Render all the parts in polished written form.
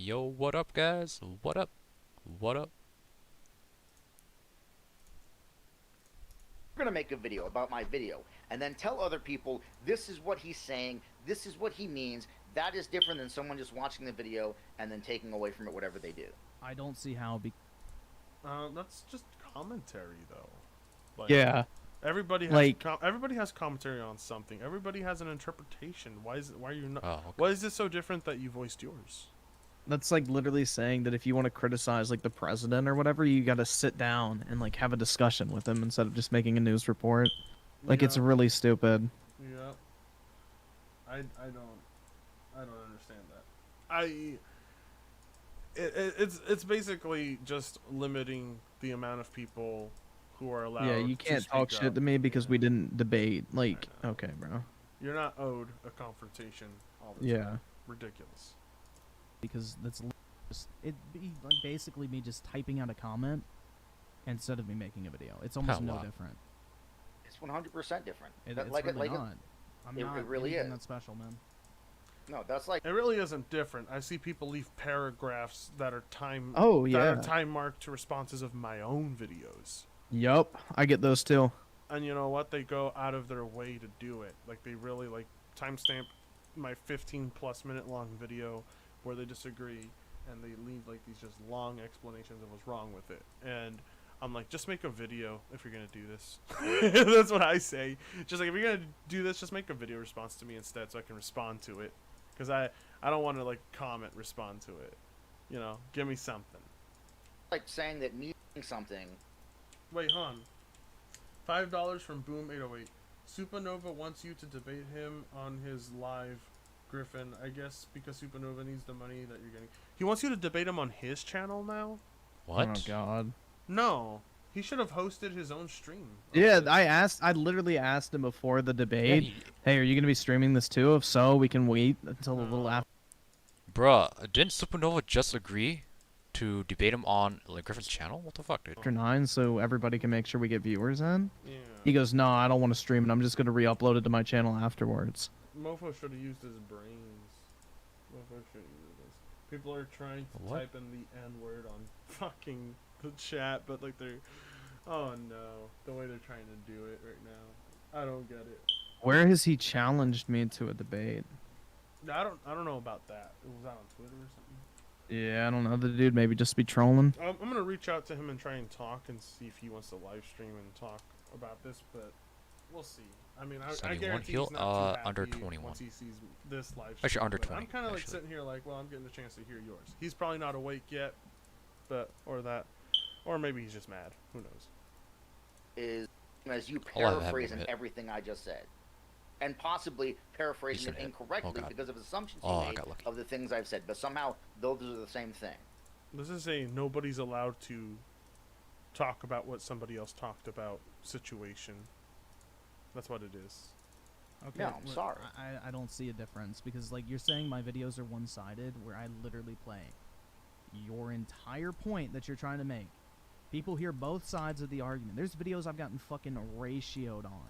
Yo, what up, guys? What up? What up? Going to make a video about my video and then tell other people this is what he's saying, this is what he means. That is different than someone just watching the video and then taking away from it whatever they do. I don't see how. That's just commentary, though. Like, Yeah, everybody has like everybody has commentary on something. Everybody has an interpretation. Why are you not? Oh, okay. Why is it so different that you voiced yours? that's like literally saying that if you want to criticize like the president or whatever, you got to sit down and like have a discussion with him instead of just making a news report. Like it's Yeah, really stupid. yeah. I don't understand that. It's basically just limiting the amount of people who are allowed. Yeah, you to can't talk speak shit up. to me because we Yeah. didn't debate. Like, I know. okay, bro. You're not owed a confrontation all the Yeah. time. Ridiculous. Because that's just it be like basically me just typing out a comment instead of me making a video. It's almost no wow. different. It's 100% different. It's like really like not. I'm it not really anything is. that special, man. no, that's like It really isn't different. I see people leave paragraphs that are time Oh that yeah. are time marked to responses of my own videos. Yup, I get those too. And you know what? They go out of their way to do it. Like they really like timestamp my 15 plus minute long video where they disagree and they leave like these just long explanations of what's wrong with it. And I'm like, just make a video if you're gonna do this. That's what I say. Just like if you're gonna do this, just make a video response to me instead so I can respond to it. Cause I don't want to like comment respond to it. You know, give me something. saying that me doing something. Wait, hon. $5 from Boom 808. Supernova wants you to debate him on his live, Griffin. I guess because Supernova needs the money that you're getting. He wants you to debate him on his channel now? What? Oh god. No. He should have hosted his own stream. Yeah, I literally asked him before the Yeah, debate, hey, are you going to be streaming this too? If so, we can wait until a little No. after. bruh, didn't Supernova just agree to debate him on like Griffin's channel? What the fuck, dude? After 9 so everybody can make sure we get viewers in. Yeah. He goes, no, I don't want to stream it. I'm just going to re-upload it to my channel afterwards. Mofo should have used his brains. Mofo should have used this. People are trying to What? type in the N word on fucking the chat, but like they're. Oh no. The way they're trying to do it right now. I don't get it. Where has he challenged me to a debate? I don't know about that. It was out on Twitter or something. Yeah, I don't know. The dude maybe just be trolling. I'm gonna reach out to him and try and talk and see if he wants to live stream and talk about this, but we'll see. I mean, I 71 guarantee he'll, he's not too happy under 21. once he sees this live stream. Actually, under but 20, I'm kind of like actually. sitting here like, well, I'm getting the chance to hear yours. He's probably not awake yet, but or maybe he's just mad. Who knows? Is as you I'll have him paraphrasing hit. everything I just said, and possibly paraphrasing Decent it hit. incorrectly Oh, God. because of assumptions Oh, you I made got lucky. of the things I've said. But somehow those are the same thing. This is a nobody's allowed to talk about what somebody else talked about situation. That's what it is. Okay, No, I'm look, sorry. I don't see a difference because like you're saying my videos are one-sided where I literally play your entire point that you're trying to make. People hear both sides of the argument. There's videos I've gotten fucking ratioed on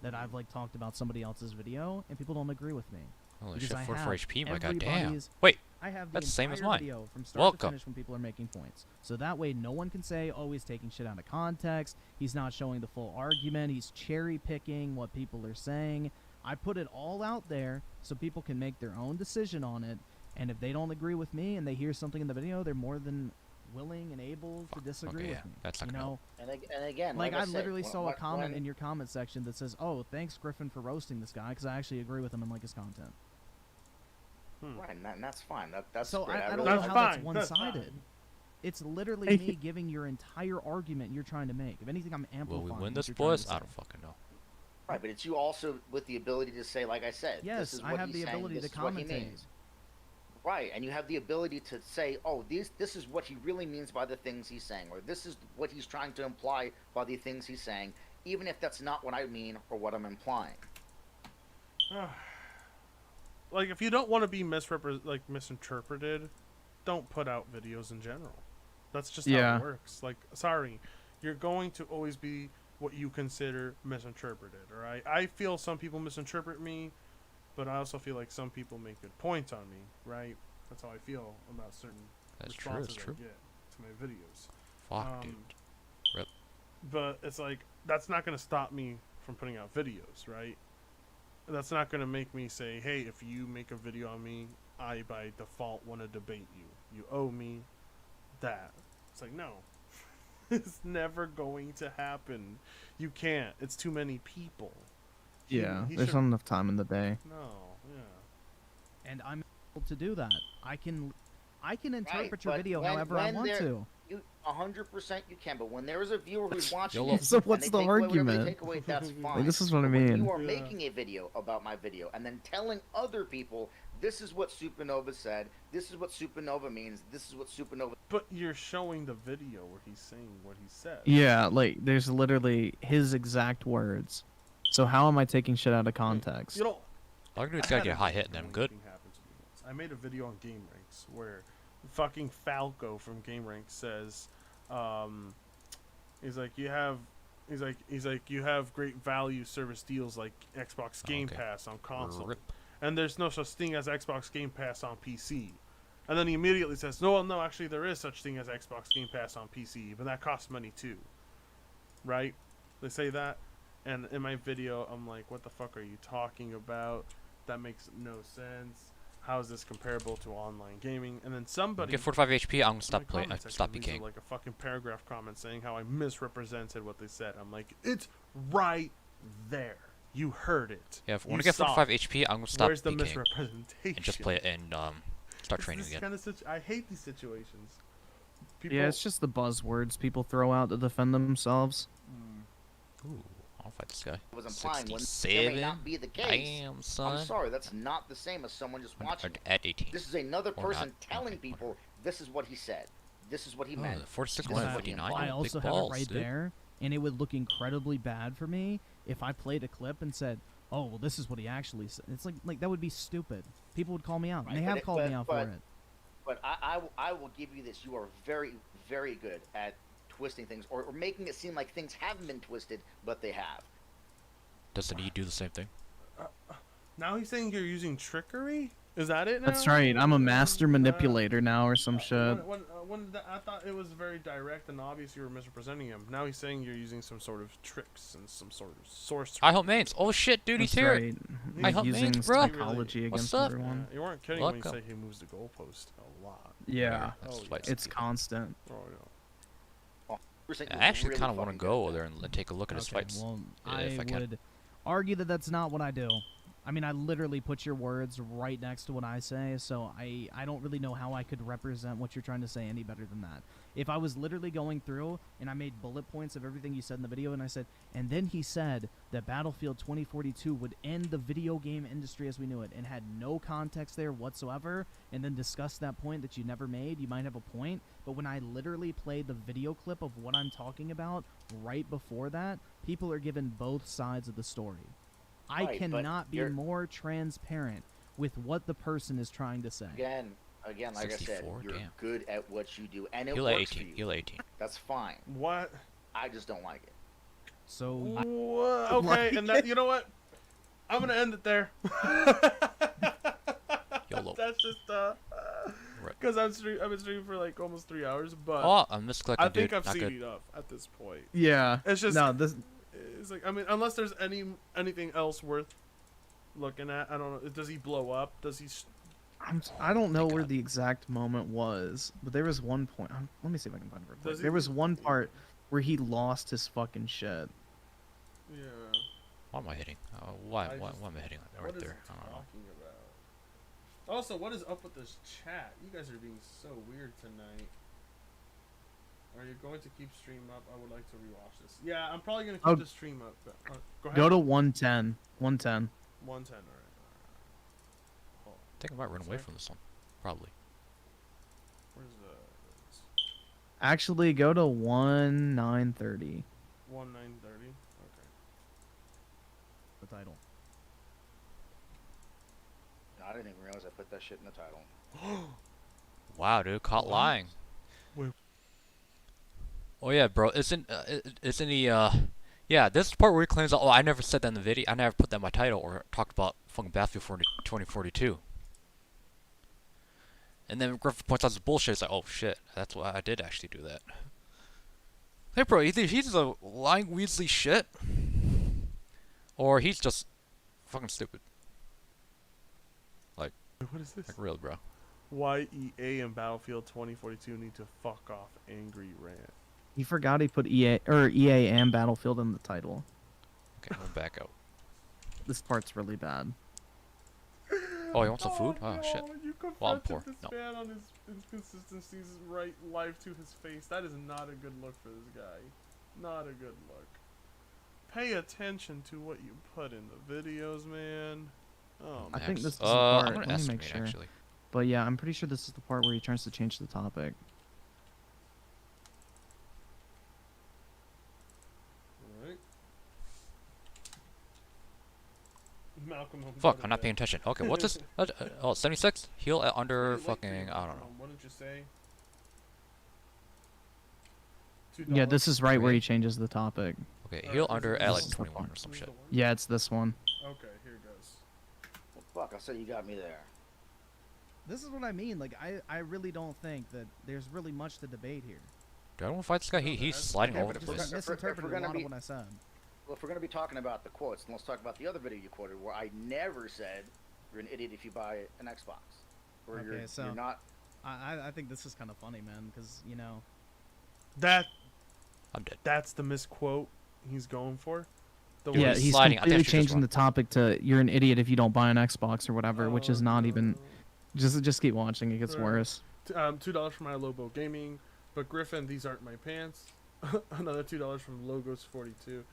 that I've like talked about somebody else's video and people don't agree with me. Holy Because shit, I 44 have HP, my goddamn. everybody's- Wait, I have the That's the same as entire mine. video from start Welcome. to finish when people are making points. So that way no one can say, oh, he's taking shit out of context. He's not showing the full argument. He's cherry picking what people are saying. I put it all out there so people can make their own decision on it. And if they don't agree with me and they hear something in the video, they're more than willing and able to disagree okay, with yeah, me. that's not you gonna know, And again, like I I said, literally when- saw a comment when- in your comment section that says, "Oh, thanks Griffin for roasting this guy because I actually agree with him and like his content." Right, and that's fine. That's So great. I don't really know That's how like that's fine, one-sided. that's fine. It's literally me giving your entire argument you're trying to make. If anything, I'm will amplifying. we win what this, you're trying boys? to I say. don't fucking know. Right, but it's you also with the ability to say, like I said, Yes, this is I what have he's the saying, ability this to is what he commentate. means. Right, and you have the ability to say, oh, this is what he really means by the things he's saying, or this is what he's trying to imply by the things he's saying, even if that's not what I mean or what I'm implying. Like if you don't want to be misinterpreted, don't put out videos in general. That's just how Yeah. it works. Like, sorry, you're going to always be what you consider misinterpreted. All right, I feel some people misinterpret me, but I also feel like some people make good points on me. Right, That's how I feel about certain That's true. responses That's true. I get to my videos. Fuck, dude. Rip. But it's like, that's not going to stop me from putting out videos, right? That's not going to make me say, hey, if you make a video on me, I by default want to debate you. You owe me that. It's like, no. It's never going to happen. You can't. It's too many people. Yeah, He there's should- not enough time in the day. No, yeah. And I'm able to do that. I can interpret your but video when- however I when want there- to. You 100% you can, but when there is a viewer who's watching YOLO. it, So and what's they the take away whatever they argument? take away, that's fine. Like, this is what I But when mean. you are Yeah. making a video about my video and then telling other people, this is what Supernova said, this is what Supernova means, this is what Supernova. But you're showing the video where he's saying what he said. Yeah, like there's literally his exact words. So how am I taking shit out of context? You know, All I can do is I gotta had get a a high hit and annoying I'm good. thing happen to me once. I made a video on Game Ranks where fucking Falco from Game Ranks says, he's like you have great value service deals like Xbox Game Okay. Pass on console, Rip. and there's no such thing as Xbox Game Pass on PC. And then he immediately says, no, actually there is such thing as Xbox Game Pass on PC, but that costs money too. Right? They say that, and in my video, I'm like, what the fuck are you talking about? That makes no sense. How is this comparable to online gaming? And then somebody Get 45 HP. I'm gonna in stop the playing. comment section Stop leaves a, PKing. like a fucking paragraph comment saying how I misrepresented what they said. I'm like, it's right there. You heard it. Yeah, if when You I get saw 45 it. HP, I'm gonna stop Where's the PKing misrepresentation? and just play it and start It's training this again. kind of I hate these situations. People, Yeah, it's just the buzzwords people throw out to defend themselves. Ooh, I'll fight this guy. Was implying when there may 67. not be the case. Damn, son. I'm sorry, that's not the same as someone just watching. it. At 18. This is another Or person not. telling Okay, people this is what he said, this is what he Oh, meant. 46 This is going what to he 59. implied. I Big also balls, have it right dude. there, and it would look incredibly bad for me if I played a clip and said, "Oh, well, this is what he actually said." It's like that would be stupid. People would call me out, and they Right, have but it- called me out but- for it. But I will give you this. You are very, very good at twisting things or making it seem like things haven't been twisted, but they have. Doesn't he do the same thing? now he's saying you're using trickery. Is that it now? That's right. I'm a master manipulator now, or some shit. I thought it was very direct and obvious you were misrepresenting him. Now he's saying you're using some sort of tricks and some sort of sorcery. I help mains. Oh shit, dude, he's That's here. right. I Like help using mains, bro. psychology What's against up? everyone. You weren't kidding when you Welcome. say he moves the goalpost a lot. Yeah, That's Oh, why yeah. it's constant. Oh yeah. Percent I you're actually really kind of want to fucking go good at there and take a look at his Okay, fights. well, Yeah, if I can. would argue that that's not what I do. I mean, I literally put your words right next to what I say, so I don't really know how I could represent what you're trying to say any better than that. If I was literally going through and I made bullet points of everything you said in the video, and I said, and then he said that Battlefield 2042 would end the video game industry as we knew it, and had no context there whatsoever, and then discussed that point that you never made, you might have a point. But when I literally played the video clip of what I'm talking about right before that, people are given both sides of the story. I Right, but cannot be you're- more transparent with what the person is trying to say. Again, like I said, 64, you're damn. good at what you do, and it He'll at works for 18. you. He'll at 18. That's fine. What? I just don't like it. So What? Okay, like and that you know what? I'm gonna end it there. YOLO. That's just Right. because I've been streaming for like almost 3 hours, but Oh, I'm misclicking, I dude. think I've Not seen good. enough at this point. yeah, It's just no, this it's like, I mean, unless there's anything else worth looking at. I don't know. Does he blow up? Does he? I don't know Thank where God. the exact moment was, but there was one point. Let me see if I can find it real quick. Does he- There was one part where he lost his fucking shit. Yeah. Why am I hitting? Why I am just- I hitting What right is there? he I don't know. talking about? Also, what is up with this chat? You guys are being so weird tonight. Are you going to keep stream up? I would like to rewatch this. Yeah, I'm probably gonna keep Oh. the stream up. But, go ahead. Go to 110. 110. 110. All right. Oh, I think I might run away Sorry? from this one. Probably. where's the Actually, go to 1930. 1930? Okay. The title. I didn't even realize I put that shit in the title. Wow, dude, caught What? lying. Wait. Oh yeah, bro. Isn't he? Yeah, this is the part where he claims, "Oh, I never said that in the video. I never put that in my title or talked about fucking Battlefield 2042." And then Griffin points out the bullshit. It's like, oh shit, that's why I did actually do that. Hey, bro, either he's a lying Weasley shit, or he's just fucking stupid. Like, What is this? real, bro. Why EA and Battlefield 2042 need to fuck off, angry rant. He forgot he put EA and Battlefield in the title. Okay, I'm back out. This part's really bad. Oh, you want some food? Oh, no, shit. You Well, I'm confronted poor. this No. man on his inconsistencies right live to his face. That is not a good look for this guy. Not a good look. Pay attention to what you put in the videos, man. Oh, I man. think this is the I'm part. gonna Let me estimate, make sure. actually. But yeah, I'm pretty sure this is the part where he tries to change the topic. Alright. Malcolm, Fuck, I'm not paying attention. Okay, what's this? Oh, 76? Heal under Wait, fucking, I don't know. What did you say? Yeah, $2? this is right where he changes the topic. Okay, Alright, heal this under is- at this like is the 21 one. or some This is shit. the one? Yeah, it's this one. Okay, here it goes. Fuck, I said you got me there. This is what I mean. Like, I really don't think that there's really much to debate here. Do I want to fight this guy? No, He's that's- sliding okay, all over but the if we're place. gonna- Misinterpreted a gonna lot be- of what I said. Well, if we're going to be talking about the quotes, then let's talk about the other video you quoted where I never said you're an idiot if you buy an Xbox. Or Okay, so- you're not. I think this is kind of funny, man, because, you know... I'm dead. That's the misquote he's going for. The Dude, Yeah, he's he's sliding. I think I completely should just changing run. the topic to "you're an idiot if you don't buy an Xbox" or whatever, which is not even. Just keep watching; it gets Right. worse. $2 from my Lobo Gaming, but Griffin, these aren't my pants. Another $2 from Logos 42.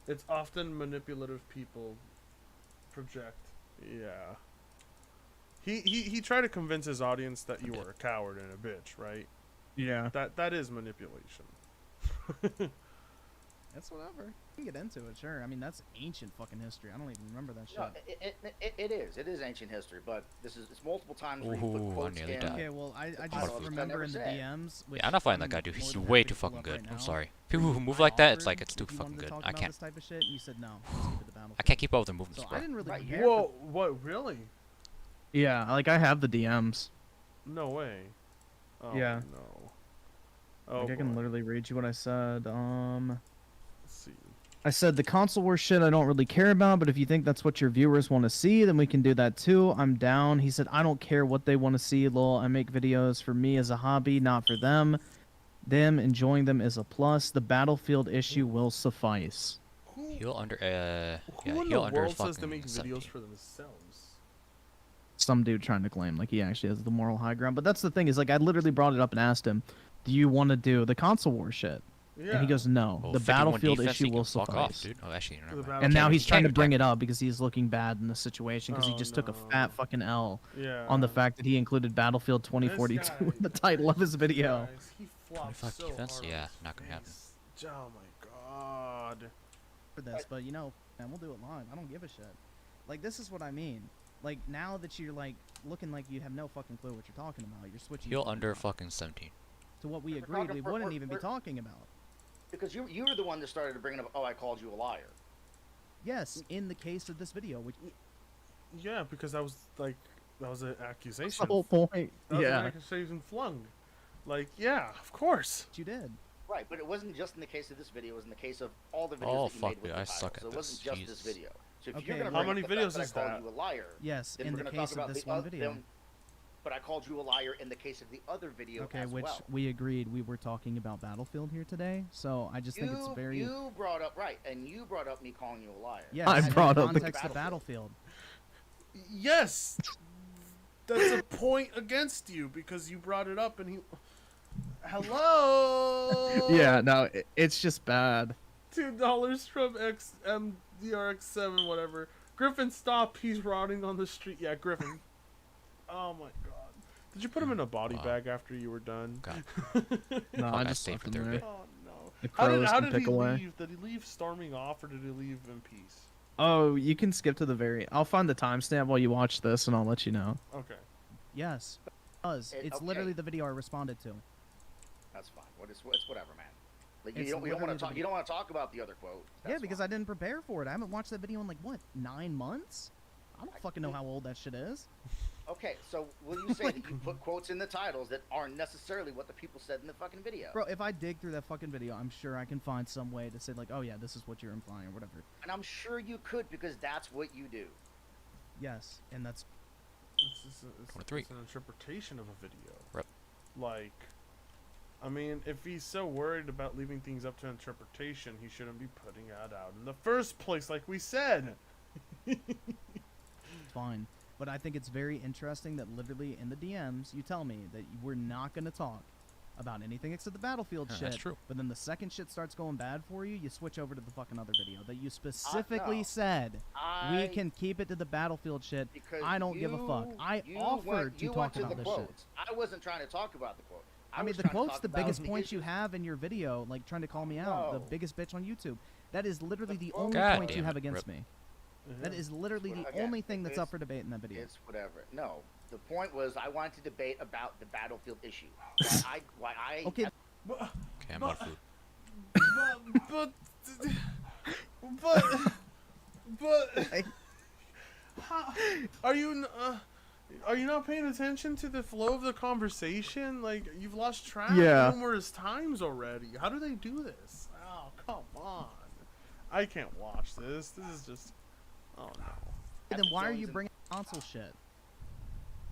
It's often manipulative people project. Yeah. He tried to convince his audience that you were a coward and a bitch, right? Yeah, That is manipulation. that's whatever. You can get into it, sure. I mean, that's ancient fucking history. I don't even remember that shit. No, it is. It is ancient history, but it's multiple times where you Ooh, put I quotes nearly in. died. Okay, well, I I just don't know, remember I in the never said. DMs. Which Yeah, I'm not fighting that I'm guy, dude. He's more than way happy too to pull fucking up good. right I'm now. sorry. People who move I like that, it's offered like it's too if you wanted fucking to good. talk I about can't. this type of shit, and you said no. Let's keep it the Battlefield. I can't keep up with the movements, So I bro. didn't really Right, care. Whoa, what, really? Yeah, like I have the DMs. No way. Oh, Yeah. no. Oh, Like I can boy. literally read you what I said. Let's see. I said the console war shit I don't really care about, but if you think that's what your viewers want to see, then we can do that too. I'm down. He said, I don't care what they want to see, lol. I make videos for me as a hobby, not for them. Them enjoying them is a plus. The Battlefield issue will suffice. Heal under. Who Yeah, in heal the under world says to fucking make 17. videos for themselves? Some dude trying to claim like he actually has the moral high ground. But that's the thing is like I literally brought it up and asked him, do you want to do the console war shit? Yeah. And he goes, no. Oh, the 51 Battlefield defense, issue he will can fuck suffice. off, dude. Oh, actually, never The mind. battle- And now Can't- he's you trying to can't bring attack. it up because he's looking bad in the situation because he Oh, just took a no. fat fucking L Yeah. on the fact that he included Battlefield 2042 This guy- in the title of his video. Guys, he flopped 25 so defense? hard on Yeah, his not gonna happen. face. Oh my god. For this, but you know, man, we'll do it live. I don't give a shit. Like this is what I mean. Like now that you're like looking like you have no fucking clue what you're talking about, you're switching Heal fucking under up fucking 17. to what we We're agreed talking- we we're- wouldn't we're- even be we're- talking about. Because you were the one that started to bring up, oh, I called you a liar. Yes, in the case of this video, which Yeah, because that was an that's accusation. the whole point. That was an Yeah, accusation flung. Like, yeah, of course. you did. Right, but it wasn't just in the case of this video. It was in the case of all the videos Oh, that you fuck, made with dude, the I title. suck at So it wasn't this. just this Jesus. video. So if Okay, you're gonna how bring many up the fact videos that is I called that? you a liar, Yes, then in we're the gonna talk case of about this the one oth- video. then- but I called you a liar in the case of the other video Okay, as which well. we agreed we were talking about Battlefield here today. So I just think it's very. You brought up right, and you brought up me calling you a liar. Yes, I in brought the up the context of Battlefield. Yes! That's a point against you because you brought it up and he. Hello! Yeah, no, it's just bad. $2 from XMDRX7, whatever. Griffin, stop. He's rotting on the street. Yeah, Griffin. Oh my god. Did you put him in a body Wow. bag after you were done? God. No, Fuck, I I just saved left it him there, there. dude. Oh no. The How crows did can he pick away. leave? Did he leave storming off or did he leave in peace? Oh, you can skip to the very. I'll find the timestamp while you watch this, and I'll let you know. Okay. Yes, it does. It's Okay. literally the video I responded to. That's fine. It's whatever, man. Like It's you don't want literally to talk. the- You don't want to talk about the other quote. Yeah, That's because fine. I didn't prepare for it. I haven't watched that video in like what 9 months. I don't fucking know how old that shit is. Okay, so will you say that you put quotes in the titles that aren't necessarily what the people said in the fucking video? Bro, if I dig through that fucking video, I'm sure I can find some way to say like, oh yeah, this is what you're implying or whatever. And I'm sure you could because that's what you do. Yes, and that's It's 23. an interpretation of a video. Rep. Like, I mean, if he's so worried about leaving things up to interpretation, he shouldn't be putting it out in the first place, like we said. fine. But I think it's very interesting that literally in the DMs, you tell me that we're not going to talk about anything except the Battlefield Yeah, shit. that's true. But then the second shit starts going bad for you, you switch over to the fucking other video that you specifically no. said we can keep it to the Battlefield shit. Because I don't give a fuck. I you offered to went talk to about the this quotes. I wasn't trying to talk about the quote. I mean, was the trying to quote's talk the about biggest point you issues. have in your video, like trying to call me out. The No. biggest bitch on YouTube. That is literally The the quote- only God point you damn have it, against Rip. me. That is literally the Again, only thing that's up it's- for debate in that video. It's whatever. No, the point was I wanted to debate about the Battlefield issue. Why I Okay, Okay, I'm out of food. but are you not paying attention to the flow of the conversation? Like, you've lost track Yeah. numerous times already. How do they do this? Oh, come on. I can't watch this. This is just, oh no. then why are you Jones and- bringing console shit?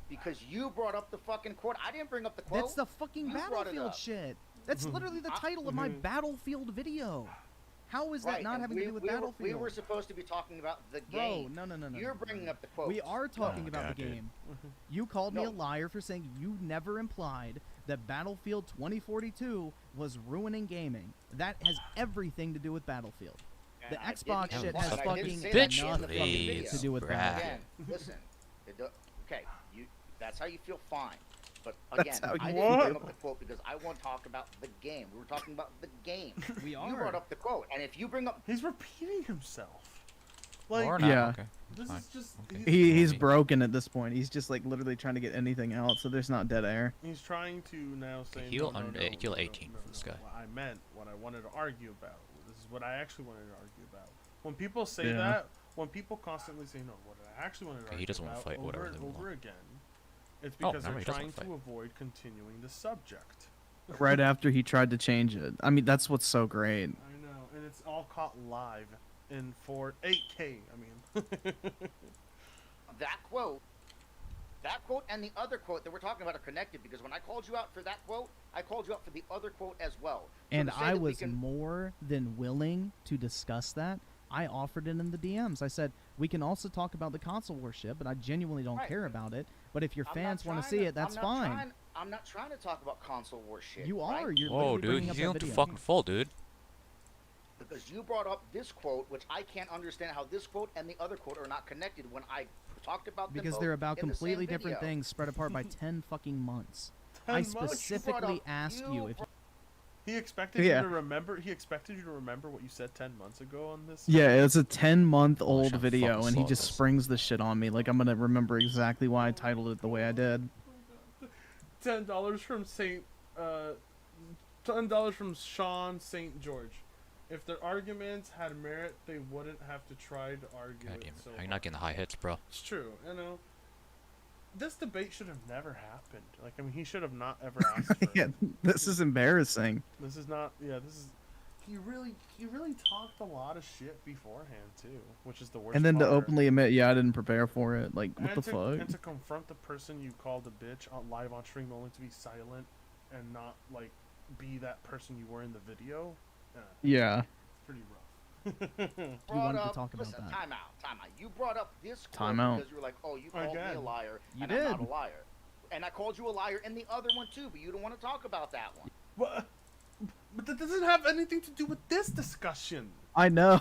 because you brought up the fucking quote. I didn't bring up the quote. That's the fucking You brought it Battlefield up. shit. That's literally the title of my Battlefield video. How is that Right, not and having to do with we Battlefield? were supposed to be talking about the Bro, game. no. You're bringing up the quote. We are talking about God, the dude. game. You called me No. a liar for saying you never implied that Battlefield 2042 was ruining gaming. That has everything to do with Battlefield. The I Xbox didn't shit imply- has and I didn't fucking say that Bitch, in the fucking please, video. to do with bruh. Battlefield. Again, listen. Okay, that's how you feel fine. But That's again, how I you didn't bring feel. up the quote because I want to talk about the game. We were talking about the game. We You are. brought up the quote, and if you bring up He's repeating himself. Like, Or not. Yeah. Okay. this fine. is just, Okay. He's Maybe. broken at this point. He's just like literally trying to get anything out, so there's not dead air. he's trying to now say, heal no, no, under- no, heal no, 18 no, for this no. guy. What I meant, what I wanted to argue about. This is what I actually wanted to argue about. When people say Yeah. that, when people constantly say, no, what I actually wanted to Okay, argue he doesn't wanna about fight over whatever and they over want. again, it's Oh, because no, they're he doesn't trying to fight. avoid continuing the subject. Right after he tried to change it. I mean, that's what's so great. I know, and it's all caught live in 8K. I mean, that quote and the other quote that we're talking about are connected because when I called you out for that quote, I called you out for the other quote as well. So And to say I that we was can- more than willing to discuss that. I offered it in the DMs. I said, we can also talk about the console war shit, but I genuinely don't Right, care but about it. But if your I'm fans not want to trying see it, that's fine. I'm not trying to talk about console war shit. You right? are. You're Whoa, literally dude, bringing he's up going that too video. fucking full, dude. Because you brought up this quote, which I can't understand how this quote and the other quote are not connected when I talked about them Because both they're about in the same completely different video. things spread apart by 10 fucking months. 10 I months? You brought specifically up- asked you if he expected Yeah. you to remember. He expected you to remember what you said 10 months ago on this. Yeah, it's a 10-month Oh, old shit, video, fucking and he slow just this. springs the shit on me. Like, I'm gonna remember exactly why I titled it the way I did. $10 from $10 from Sean St. George. If their arguments had merit, they wouldn't have to try to argue God it damn it. so How you hard. not getting the high hits, bro? It's true, you know. This debate should have never happened. Like, I mean, he should have not ever asked for Yeah, it. this is embarrassing. This is not. Yeah, this is. He really talked a lot of shit beforehand too, which is the worst. And then to part. openly admit, yeah, I didn't prepare for it. Like, what and the to, fuck? And to confront the person you called a bitch on live on stream, only to be silent and not like be that person you were in the video. Yeah. Pretty rough. You Brought wanted to up- talk about listen, that. Time out. You brought up this quote Time out. because you were like, "Oh, you called me a Again. liar, You and I'm not a did. liar." And I called you a liar in the other one too, but you don't want to talk about that one. But that doesn't have anything to do with this discussion. I know.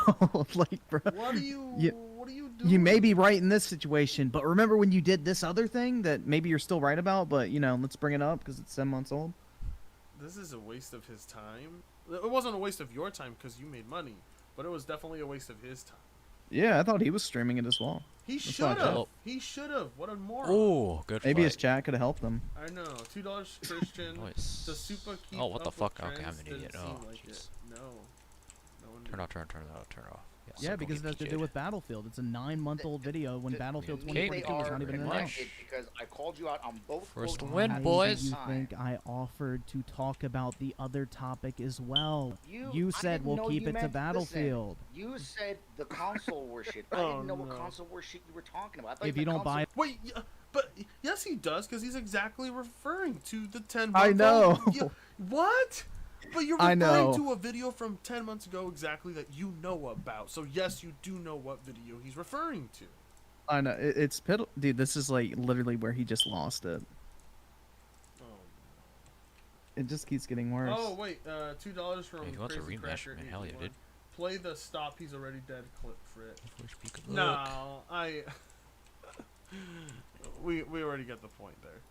Like, bro. What are you? You- What are you doing? You may be right in this situation, but remember when you did this other thing that maybe you're still right about, but, you know, let's bring it up because it's 7 months old? This is a waste of his time. It wasn't a waste of your time because you made money, but it was definitely a waste of his time. Yeah, I thought he was streaming it as well. He That's should not have. dope. He should have. What a moron. Oh, good Maybe fight. his chat could have helped him. I know. $2 Christian. Nice. The super keep Oh, what the up fuck? with Okay, I'm trends an idiot. didn't Oh, seem like jeez. it. No. That one Turn did- off, turn off. Yeah, so because it has to do PG'd. with Battlefield. It's a 9-month-old video when Battlefield To me, they 2042 was are not even pretty announced. connected because I called you out on both First quotes win, at the boys. same You time. think I offered to talk about the other topic as well? I You said didn't we'll know keep you it to meant- Battlefield. Listen, you said the console war shit. I Oh, didn't know what no. console war shit you were talking about. I thought If you you meant don't console- buy Wait, yeah, but yes, he does, because he's exactly referring to the 10 I month know. What? But you're I referring know. to a video from 10 months ago exactly that you know about. So yes, you do know what video he's referring to. I know it's piddle, dude. This is like literally where he just lost it. Oh, It just keeps getting worse. oh wait, $2 from Hey, he wants a Crazy rematch, Cracker man. Hell yeah, 81. dude. Play the "Stop, He's Already Dead" clip for it. Wish we could look. No, we already get the point there.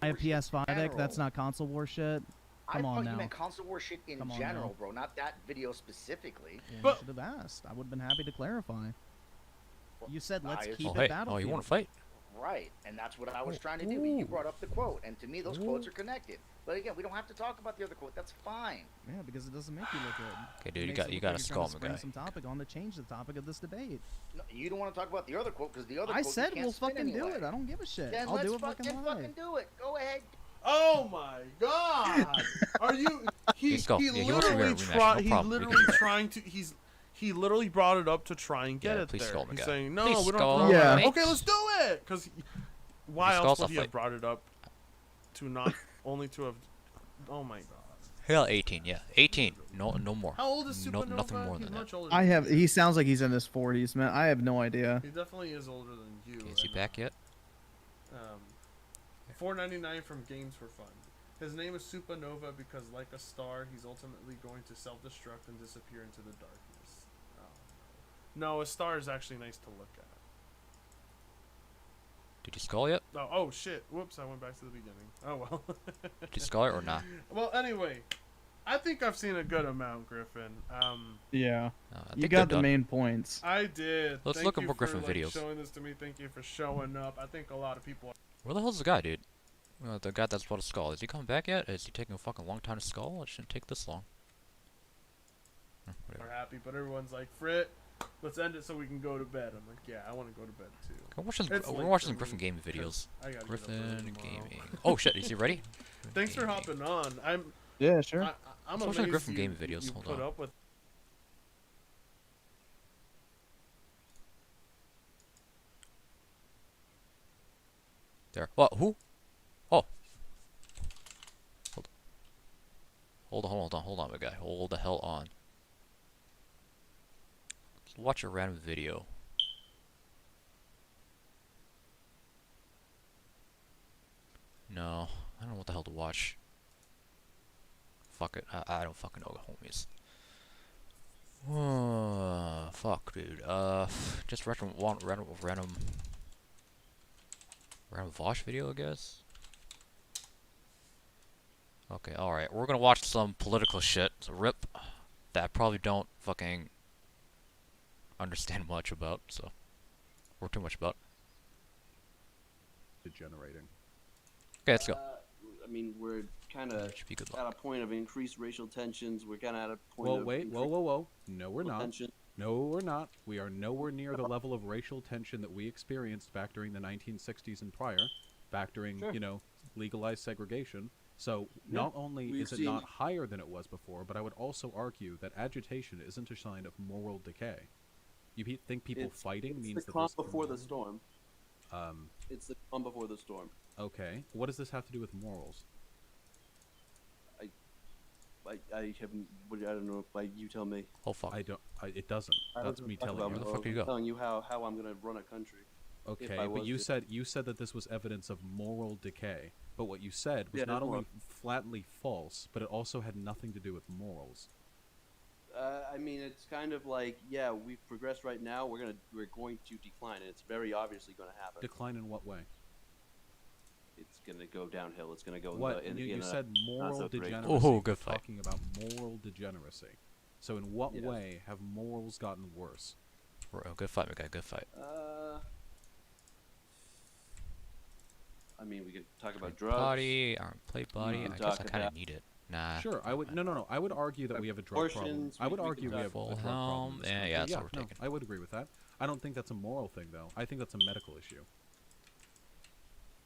I have War shit PS5 deck. general. That's not console war shit. Come I on thought now. you meant console war shit in Come on general, now. bro, not that video specifically. Yeah, But- you should have asked. I would have been happy to clarify. You said let's I- keep Oh it hey, Battlefield. oh you want to fight? Right, and that's what I was Oh, trying to do. But you ooh. brought up the quote, and to me, those quotes Ooh. are connected. But again, we don't have to talk about the other quote. That's fine. Yeah, because it doesn't make you look good. Okay, It dude, you makes got it you look got like to you're trying skull, my spring guy. some topic on to change the topic of this debate. No, you don't want to talk about the other quote because the other I quote you said can't we'll spin fucking do anyway. it. I don't give a shit. Then I'll let's do it fucking live. fucking do it. Go ahead. Oh my god! Are you? He Let's go. he Yeah, he wants to literally rematch, tried. no He problem. We can literally do that. trying to. He literally brought it up to try and get Yeah, it please there. skull, my He's guy. saying no, Please we don't. skull, Have to Yeah. yeah. Okay, let's do it. Because why Please else skull's would a he have fight. brought it up? To not only to have. Oh my god. Hell, 18, yeah, 18. No more. How old is No, Supernova? nothing more He's than that. much older. I than have. you. He sounds like he's in his 40s, man. I have no idea. He definitely is older than you. Okay, is he and, back yet? $4.99 from Games for Fun. His name is Supernova because, like a star, he's ultimately going to self-destruct and disappear into the darkness. Oh, no, a star is actually nice to look at. Did you skull yet? Oh shit! Whoops! I went back to the beginning. Oh well. Did you skull it or not? Well, anyway, I think I've seen a good amount, Griffin. Yeah. I You think got they're the done. main points. I did. Let's Thank look at you more for, Griffin like, videos. showing this to me. Thank you for showing up. I think a lot of people Where the hell's the guy, dude? The guy that's about to skull. Is he coming back yet? Is he taking a fucking long time to skull? It shouldn't take this long. Whatever. are happy, but everyone's like, Frit, let's end it so we can go to bed. I'm like, yeah, I want to go to bed too. Go watch some, It's we're late watching for some Griffin me, gaming videos. I gotta get up Griffin early tomorrow. gaming. Oh shit, is he ready? Thanks for Gaming. hopping on. Yeah, sure. I'm Let's watch amazed some Griffin you, gaming videos. you Hold put on. up with. There. What? Who? Oh. Hold on, my guy. Hold the hell on. Let's watch a random video. No, I don't know what the hell to watch. Fuck it, I don't fucking know, homies. Fuck, dude. Just random Vosh video, I guess. Okay, alright. We're gonna watch some political shit. So rip. That I probably don't fucking understand much about, so. Or too much about. Degenerating. Okay, let's go. I mean, we're kind of Should be good at luck. a point of increased racial tensions. We're kind of at a point Whoa, of wait, increased whoa. No, we're racial not. tension. No, we're not. We are nowhere near the level of racial tension that we experienced back during the 1960s and prior, back during, Sure. you know, legalized segregation. So Yeah, not only we've is it seen- not higher than it was before, but I would also argue that agitation isn't a sign of moral decay. You think people fighting It's means the that calm there's before the storm. Um, It's the calm before the storm. okay. What does this have to do with morals? I haven't. I don't know. Like you tell me. Oh fuck. It doesn't. I That's was me gonna talk telling about you. Where the fuck do you go? Telling you how I'm gonna run a country. Okay, I but was you to- said that this was evidence of moral decay. But what you said was Yeah, not only moral. flatly false, but it also had nothing to do with morals. I mean, it's kind of like, yeah, we've progressed right now. We're going to decline, and it's very obviously going to happen. Decline in what way? It's going to go downhill. It's going to go What in, you a said moral so great- degeneracy. Oh, We're good fight. talking about moral degeneracy. So in what Yes. way have morals gotten worse? Good fight, my guy. Good fight. I mean, we could talk about drugs. Body, arm plate body. You I talk guess I kind of about- need it. Nah. Sure, I would no. I would argue that we have a drug problem. Proportions, I would we argue can we talk have a Full drug problem. In helm. this Yeah, country. yeah, that's yeah, what we're no, taking. I would agree with that. I don't think that's a moral thing, though. I think that's a medical issue.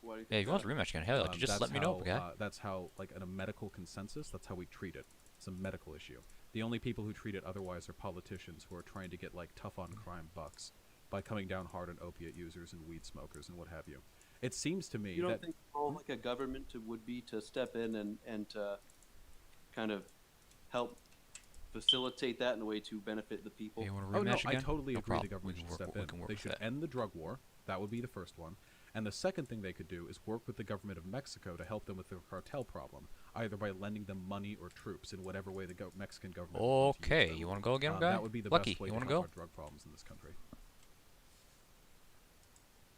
What do you Yeah, think if you want of a rematch again, hell, just That's let me know, how, okay? That's how, like, in a medical consensus, that's how we treat it. It's a medical issue. The only people who treat it otherwise are politicians who are trying to get, like, tough on crime bucks by coming down hard on opiate users and weed smokers and what have you. It seems to me You don't that think the role of, like a government would be to step in and to kind of help facilitate that in a way to benefit the people? You want a rematch Oh no, again? I totally No agree. problem. The government We should can step work- we in. can work They with should that. end the drug war. That would be the first one. And the second thing they could do is work with the government of Mexico to help them with their cartel problem, either by lending them money or troops in whatever way the Mexican government. wants to use Okay, them. you want to go again, guy? That would be the Lucky, best way you to want help to our go? drug problems in this country.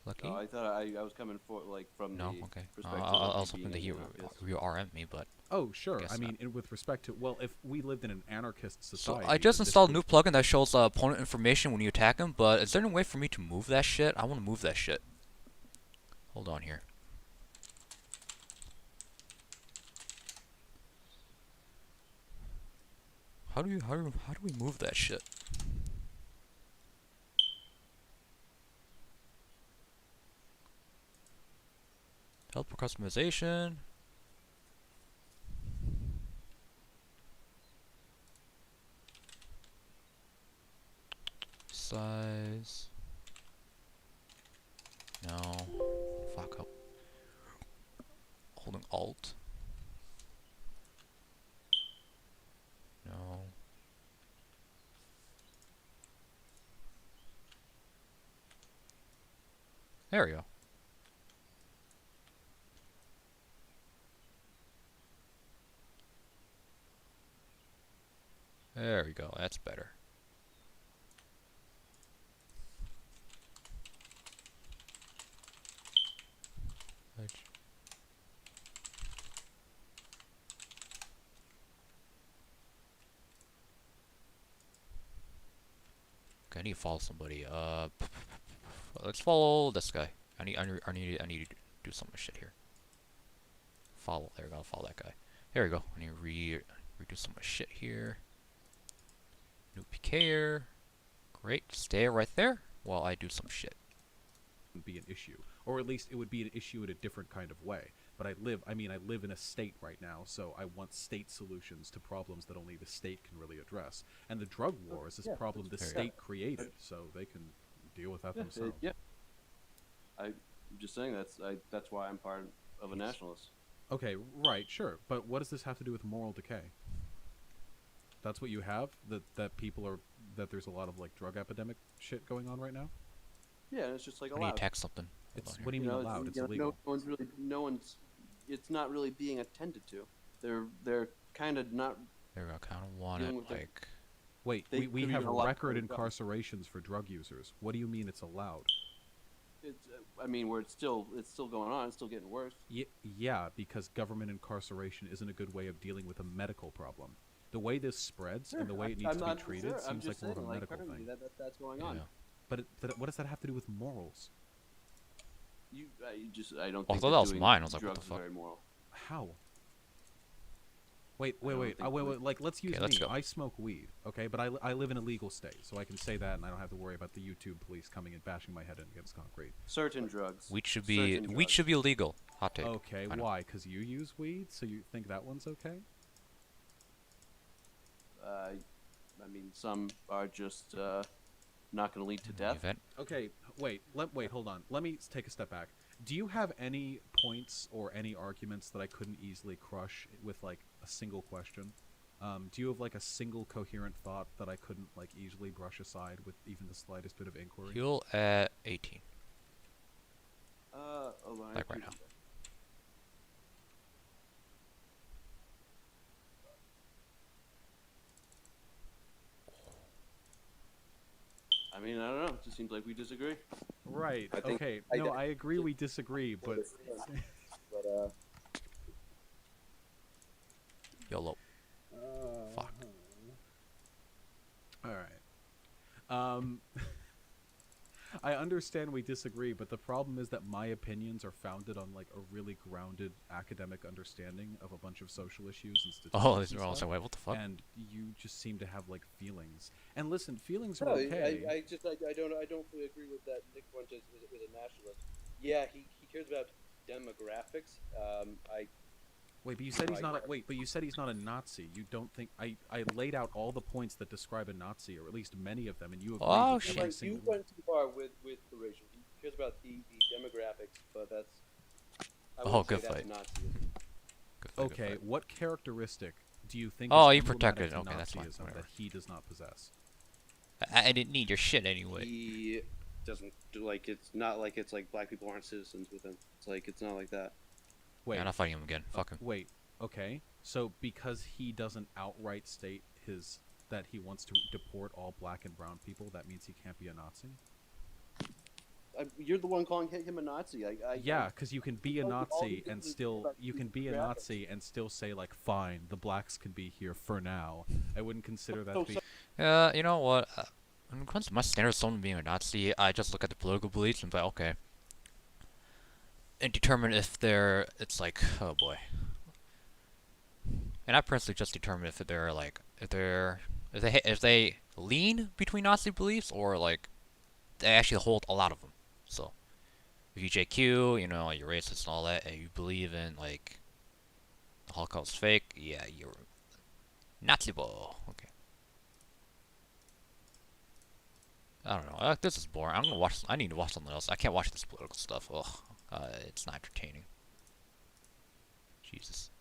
Lucky? No, I thought I was coming for like from No, the okay. perspective I of was you hoping to being hear an anarchist. you RM me, but Oh, sure. Guess I mean, not. with respect to, well, if we lived in an anarchist so society. I just then this installed a would- new plugin that shows opponent information when you attack him. But is there any way for me to move that shit? I want to move that shit. Hold on here. How do we move that shit? Help for customization. Size. No. Fuck up. Holding Alt. No. There we go. There we go. That's better. Okay, I need to follow somebody. Let's follow this guy. I need to do some shit here. Follow. There we go. Follow that guy. There we go. I need to redo some shit here. New PKer. Great. Stay right there while I do some shit. Be an issue, or at least it would be an issue in a different kind of way. But I live in a state right now, so I want state solutions to problems that only the state can really address. And the drug war is this problem the There you state created, so they can deal with that themselves. Yeah. I'm just saying that's why I'm part of a nationalist. Okay, right, sure, but what does this have to do with moral decay? That's what you have, that there's a lot of like drug epidemic shit going on right now. Yeah, and it's just like I need to allowed. text something. Hold It's on what do here. you mean know, allowed? It's you know, illegal. no one's. It's not really being attended to. They're kind of not. There we go. Kind of want dealing it with the- like. Wait, They we could have even allow record for drugs. incarcerations for drug users. What do you mean it's allowed? It's. I mean, where it's still going on. It's still getting worse. Yeah, because government incarceration isn't a good way of dealing with a medical problem. The way this spreads and the way it needs to be treated I'm seems just like more of a saying, medical currently thing. That's going on. Yeah. But what does that have to do with morals? I don't Oh, I think thought that was doing mine. I was like, what drugs the is fuck? very moral. How? Wait, I don't wait. think Wait. Like, let's use let's me. go. I smoke weed, okay? But I live in a legal state, so I can say that, and I don't have to worry about the YouTube police coming and bashing my head in against concrete. Certain drugs. Weed should Certain drugs. be illegal. Hot take. Okay, I know. why? Because you use weed, so you think that one's okay? I mean, some are just not going to lead to death. Event. Okay, wait, hold on. Let me take a step back. Do you have any points or any arguments that I couldn't easily crush with, like, a single question? Do you have, like, a single coherent thought that I couldn't, like, easily brush aside with even the slightest bit of inquiry? Heal at 18. Hold on, I Like right have now. to- I mean, I don't know. It just seems like we disagree. Right, I think- okay. I No, think- I agree we disagree, but... But YOLO. Fuck. Alright. I understand we disagree, but the problem is that my opinions are founded on like a really grounded academic understanding of a bunch of social issues and statistics. Oh, this and is wrong. stuff, Wait, what the fuck? and you just seem to have like feelings. And listen, feelings are No, okay. I don't fully agree with that. Nick Fuentes is a nationalist. Yeah, he cares about demographics. Wait, but you said he's Like- not. But you said he's not a Nazi. You don't think I laid out all the points that describe a Nazi, or at least many of them, and you agreed Oh, with shit. every you single one. went too far with the racial. He cares about the demographics, but that's. I Oh, wouldn't say good that's fight. Nazism. Good fight, good Okay, fight. what characteristic do you think? Oh, is you protected emblematic it. to Okay, that's fine, Nazism whatever. that he does not possess. I didn't need your shit anyway. He doesn't do like it's not like it's like black people aren't citizens with him. It's like it's not like that. Wait, Yeah, I'm not fighting him again. Fuck him. wait. Okay, so because he doesn't outright state that he wants to deport all black and brown people, that means he can't be a Nazi? You're the one calling him a Nazi. Yeah, because you can be a all Nazi these and things still about you can demographics. be a Nazi and still say like, fine, the blacks can be here for now. I wouldn't consider that So- to be. You know what? When it comes to my standards on being a Nazi, I just look at the political beliefs and be like, okay, and determine if it's like, oh boy. And I personally just determine if they're like, if they lean between Nazi beliefs or like they actually hold a lot of them. So, if you JQ, you know, you're racist and all that, and you believe in like the Holocaust is fake, yeah, you're Nazi boy. Okay. I don't know. This is boring. I'm gonna watch. I need to watch something else. I can't watch this political stuff. Ugh. It's not entertaining. Jesus.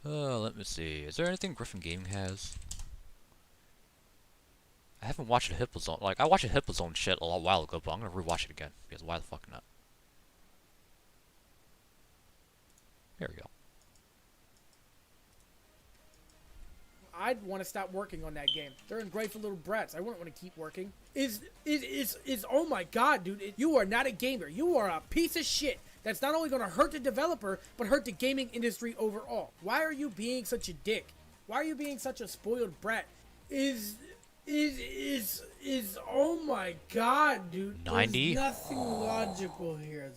Let me see. Is there anything Griffin Gaming has? I haven't watched a Hippo Zone. Like, I watched a Hippo Zone shit a while ago, but I'm gonna rewatch it again. Because why the fuck not? There we go. I'd want to stop working on that game. They're ungrateful little brats. I wouldn't want to keep working. Oh my god, dude. You are not a gamer. You are a piece of shit. That's not only going to hurt the developer, but hurt the gaming industry overall. Why are you being such a dick? Why are you being such a spoiled brat? Oh my god, dude. 90? There's nothing logical here.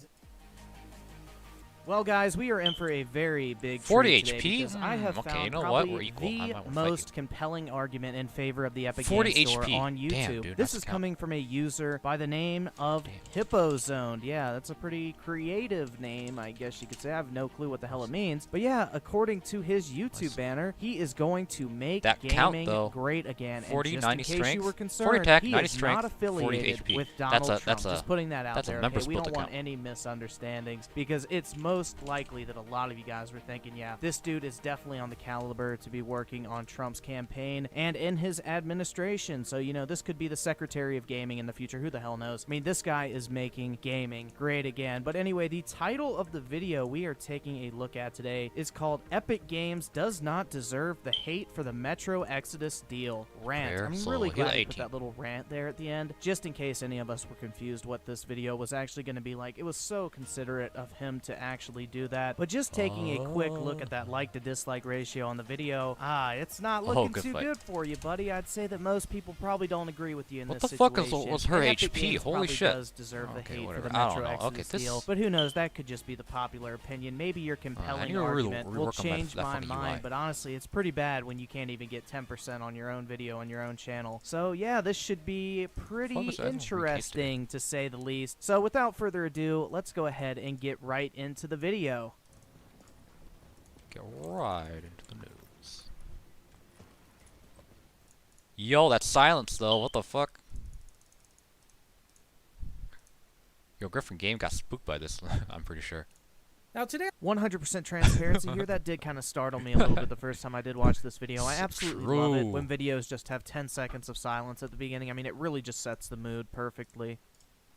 Well, guys, we are in for a very big 40 treat today HP? because I have Okay, found you know what? probably We're equal. I might the wanna fight most you. compelling argument in favor of the Epic 40 Games Store HP. on YouTube. Damn, dude, this that's is count. coming from a user by the name of Damn. Hippo Zoned. Yeah, that's a pretty creative name, I guess you could say. I have no clue what the hell it means. But yeah, according to his YouTube Nice. banner, he is going to make That count, gaming though. great again. 40, and just 90 in case strength, you were 40 concerned, attack, he 90 is strength, not 40 affiliated HP. with That's Donald a- Trump. that's a- Just putting that out that's a there, member okay? We split don't want account. any misunderstandings because it's most likely that a lot of you guys were thinking, yeah, this dude is definitely on the caliber to be working on Trump's campaign and in his administration. So, you know, this could be the Secretary of Gaming in the future. Who the hell knows? I mean, this guy is making gaming great again. But anyway, the title of the video we are taking a look at today is called Epic Games Does Not Deserve the Hate for the Metro Exodus Deal Rant. Fair. I'm So really he's glad at he put 18. that little rant there at the end, just in case any of us were confused what this video was actually going to be like. It was so considerate of him to actually do that. But just taking a quick look at that like to dislike ratio on the video, it's not looking good too fight. good for you, buddy. I'd say that most people probably don't agree with you in What this the fuck situation. was her And Epic HP? Games Holy probably shit. does deserve the Okay, hate whatever. for the I Metro don't know. Okay, Exodus this- deal, but who knows? That could just be the popular opinion. Maybe your I compelling need to argument will rework on that change my funny UI. mind, but honestly, it's pretty bad when you can't even get 10% on your own video on your own channel. So yeah, this should be pretty was that? I don't think we tasted it. interesting to say the least. So without further ado, let's go ahead and get right into the video. Get right into the news. Yo, that silence though. What the fuck? Yo, Griffin Game got spooked by this. I'm pretty sure. Now today 100% transparency here. That did kind of startle me a little bit the first time I did watch this video. I absolutely love it True. when videos just have 10 seconds of silence at the beginning. I mean, it really just sets the mood perfectly.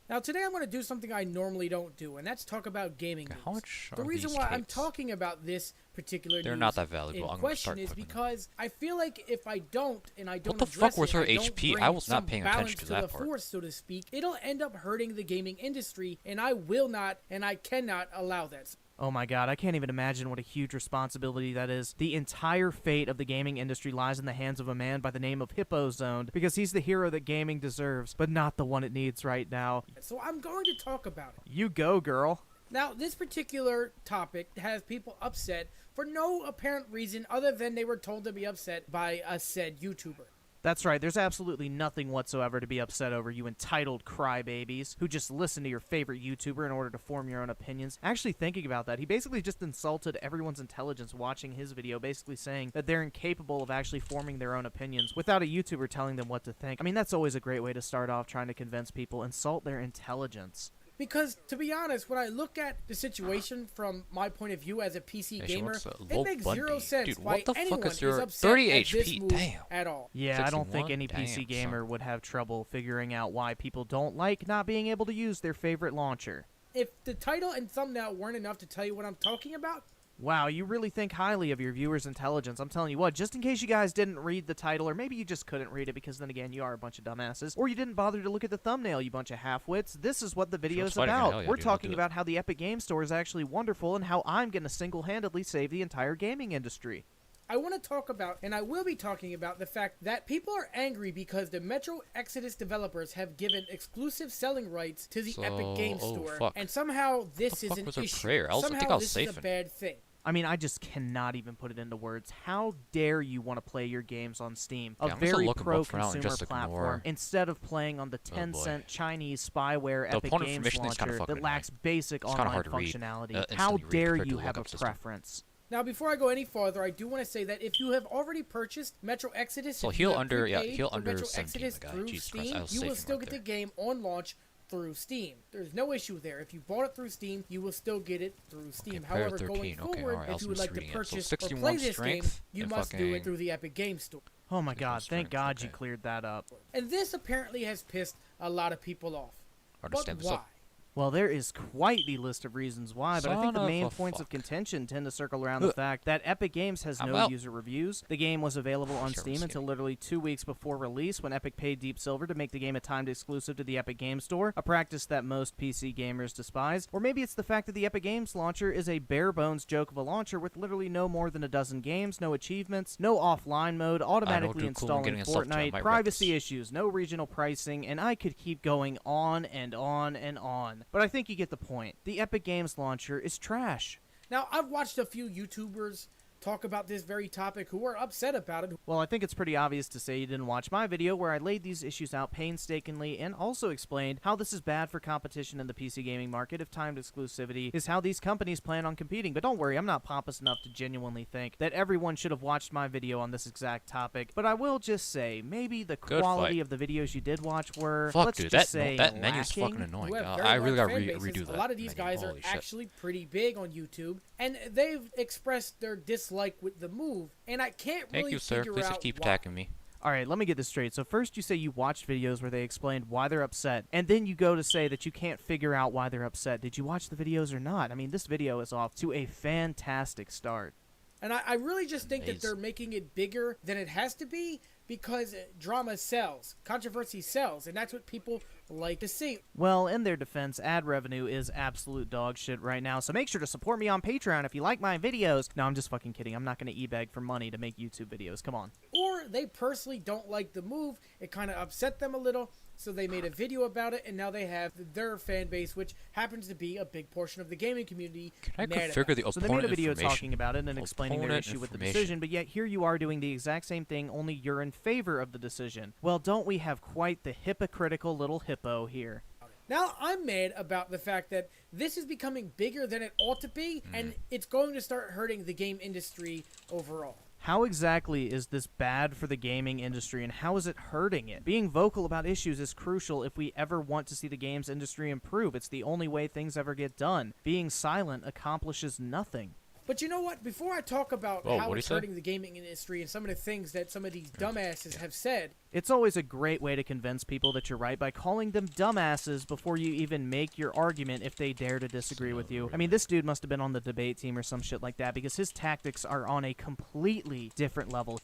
Now, today I'm going to do something I normally don't do, and that's talk about gaming news. How much The are reason these why I'm tapes? talking about this particular They're news not that valuable. in I'm gonna question start is putting them. because I feel like if I don't and I don't What the address fuck was it, her I don't HP? bring I was not some paying balance attention to that the part. force, so to speak, it'll end up hurting the gaming industry, and I will not and I cannot allow that. Oh my god, I can't even imagine what a huge responsibility that is. The entire fate of the gaming industry lies in the hands of a man by the name of Hippozone, because he's the hero that gaming deserves, but not the one it needs right now. So I'm going to talk about it. You go, girl. Now, this particular topic has people upset for no apparent reason other than they were told to be upset by a said YouTuber. That's right, there's absolutely nothing whatsoever to be upset over, you entitled crybabies who just listen to your favorite YouTuber in order to form your own opinions. Actually, thinking about that, he basically just insulted everyone's intelligence watching his video, basically saying that they're incapable of actually forming their own opinions without a YouTuber telling them what to think. I mean, that's always a great way to start off trying to convince people. Insult their intelligence. Because, to be honest, when I look at the situation from my point of view as a PC Yeah, she gamer, wants a it low makes Bundy. zero sense Dude, why what the fuck anyone is your upset 30 at this HP? move Damn. at all. Yeah, I don't think 61? any PC Damn, gamer son. would have trouble figuring out why people don't like not being able to use their favorite launcher. If the title and thumbnail weren't enough to tell you what I'm talking about, Wow, you really think highly of your viewers' intelligence. I'm telling you what, just in case you guys didn't read the title, or maybe you just couldn't read it because then again, you are a bunch of dumbasses, or you didn't bother to look at the thumbnail, you bunch of half-wits, this is what the video's fighting her. about. Hell yeah, We're dude, I'll talking do it. about how the Epic Game Store is actually wonderful and how I'm going to single-handedly save the entire gaming industry. I want to talk about, and I will be talking about, the fact that people are angry because the Metro Exodus developers have given exclusive selling rights to the Epic Game oh, Store, fuck. and somehow this The is fuck an was her issue. prayer? I Somehow think I was this safe is a in- bad thing. I mean, I just cannot even put it into words. How dare you want to play your games on Steam, a Okay, I'm just gonna very look 'em up for now and pro-consumer just platform, ignore- instead of playing on the Oh, boy. 10-cent Chinese spyware The Epic opponent Games information is kinda launcher fucking that lacks basic It's kinda online hard to read, functionality? instantly How read dare compared to you the have a lookup system. preference? Now, before I go any farther, I do want to say that if you have already purchased Metro Exodus, So if you he'll have under- yeah, prepaid he'll for under Metro 17 Exodus the guy. through Jesus Christ, Steam, I was you safe will him still right get the there. game on launch through Steam. There's no issue there. If you bought it through Steam, you will still get it through Steam. player However, 13, going okay, forward, alright, I if was you would like to misreading it. So purchase or 61 play this game, strength you and must do fucking- it through the Epic Game Store. Oh my Equal god, thank strength, God you okay. cleared that up. And this apparently has pissed a lot of people off. But Understand this why? up. Well, there is quite the list of reasons why, but I think Son the of main a points of fuck. contention tend to circle around the fact that Epic Games has I'm no out. user reviews. The game was available on Sure, Steam we'll until see. literally 2 weeks before release, when Epic paid Deep Silver to make the game a timed exclusive to the Epic Game Store, a practice that most PC gamers despise. Or maybe it's the fact that the Epic Games launcher is a bare-bones joke of a launcher with literally no more than a dozen games, no achievements, no offline mode, automatically dude, cool, I'm installing getting a soft job, Fortnite, might wreck privacy this. issues, no regional pricing, and I could keep going on and on and on. But I think you get the point. The Epic Games launcher is trash. Now, I've watched a few YouTubers talk about this very topic who are upset about it. Well, I think it's pretty obvious to say you didn't watch my video where I laid these issues out painstakingly and also explained how this is bad for competition in the PC gaming market if timed exclusivity is how these companies plan on competing. But don't worry, I'm not pompous enough to genuinely think that everyone should have watched my video on this exact topic. But I will just say, maybe the Good quality fight. of the videos you did watch were, Fuck, let's dude, just that say, that menu's fucking lacking. annoying. Who have very I really large gotta fan bases. redo that. A lot of these menu. guys are Holy shit. actually pretty big on YouTube, and they've expressed their dislike with the move. And I can't Thank really you, sir. figure Please out just keep why. attacking me. Alright, let me get this straight. So first you say you watched videos where they explained why they're upset, and then you go to say that you can't figure out why they're upset. Did you watch the videos or not? I mean, this video is off to a fantastic start. And I really just think that Amazing. they're making it bigger than it has to be because drama sells, controversy sells, and that's what people like to see. Well, in their defense, ad revenue is absolute dog shit right now, so make sure to support me on Patreon if you like my videos. No, I'm just fucking kidding. I'm not going to e-beg for money to make YouTube videos. Come on. Or they personally don't like the move. It kind of upset them a little, so they made a video about it, and now they have their fan base, which happens to be a big portion of the gaming community. Can I mad configure about the it. So they made a opponent video information? talking about it and explaining their Opponent issue with the information. decision, but yet here you are doing the exact same thing, only you're in favor of the decision. Well, don't we have quite the hypocritical little hippo here? Now I'm mad about the fact that this is becoming bigger than it ought to be, and it's going to start hurting the game industry overall. How exactly is this bad for the gaming industry, and how is it hurting it? Being vocal about issues is crucial if we ever want to see the games industry improve. It's the only way things ever get done. Being silent accomplishes nothing. But you know what? Before I talk about Whoa, how what'd it's he say? hurting the gaming industry and some of the things that some of these dumbasses have said, It's always a great way to convince people that you're right by calling them dumbasses before you even make your argument if they dare to disagree with you. I mean, this dude must have been on the debate team or some shit like that because his tactics are on a completely different level.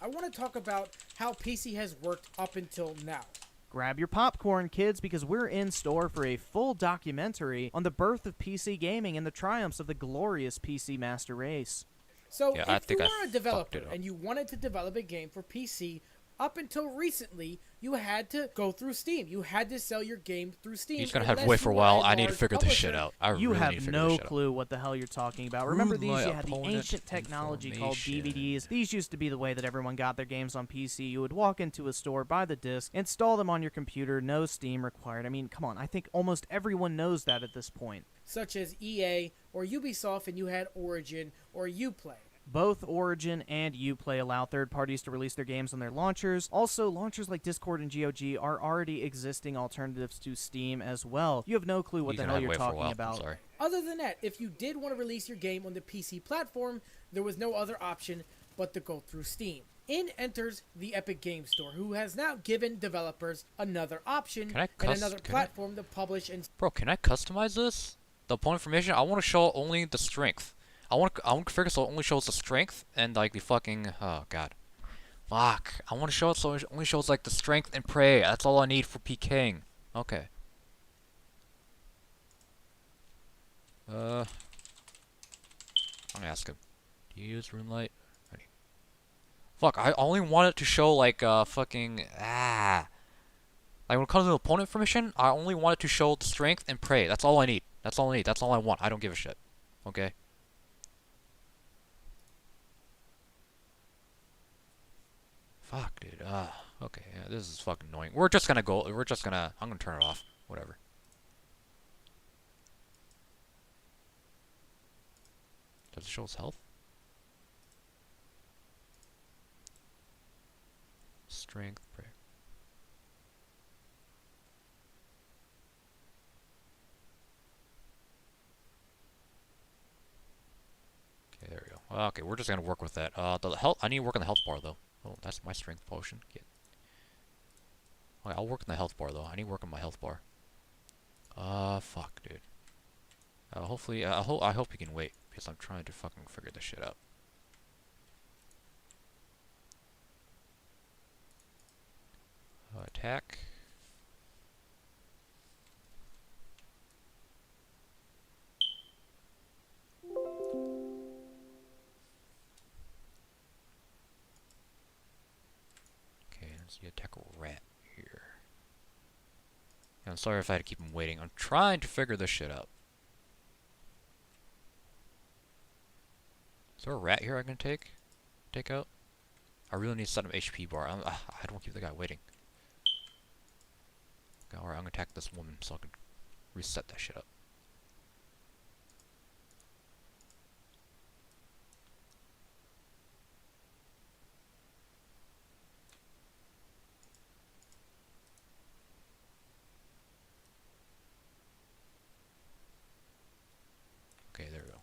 I want to talk about how PC has worked up until now. Grab your popcorn, kids, because we're in store for a full documentary on the birth of PC gaming and the triumphs of the glorious PC master race. So Yeah, I if you think I were a fucked developer it up. and you wanted to develop a game for PC, up until recently, you had to go through Steam. You had to sell your game through Steam. He's gonna have to unless wait for a you were while. I need to large figure this shit publisher. out. I You really need to have figure this no shit out. clue what the hell you're talking about. Remember these? my You had the opponent ancient technology called information. DVDs. These used to be the way that everyone got their games on PC. You would walk into a store, buy the disc, install them on your computer, no Steam required. I mean, come on. I think almost everyone knows that at this point. Such as EA or Ubisoft, and you had Origin or Uplay. Both Origin and Uplay allow third parties to release their games on their launchers. Also, launchers like Discord and GOG are already existing alternatives to Steam as well. You have no clue what He's the gonna hell have to you're wait for a talking while. I'm about. sorry. Other than that, if you did want to release your game on the PC platform, there was no other option but to go through Steam. In enters the Epic Game Store, who has now given developers another option Can I and another platform to publish and Bro, can I customize this? The opponent information? I want to show only the strength. I want to configure so it only shows the strength and like the fucking god. Fuck. I want to show it so it only shows like the strength and prey. That's all I need for pking. Okay. I'm gonna ask him. Do you use RuneLite? Fuck, I only want it to show like fucking like when it comes to opponent information, I only want it to show the strength and prey. That's all I need. That's all I need. That's all I want. I don't give a shit. Okay? Fuck, dude. Okay. Yeah, this is fucking annoying. I'm gonna turn it off. Whatever. Does it show his health? Strength, prey. Okay, there we go. Okay, we're just gonna work with that. The health. I need to work on the health bar though. Oh, that's my strength potion. Get. Okay, I'll work on the health bar though. I need to work on my health bar. Fuck, dude. Hopefully, I hope you can wait because I'm trying to fucking figure this shit out. Attack. Okay, let's see, attack rat here. I'm sorry if I had to keep him waiting. I'm trying to figure this shit out. Is there a rat here I can take out? I really need to set him HP bar. I don't want to keep the guy waiting. Okay, alright, I'm gonna attack this woman so I can reset that shit up. Okay, there we go.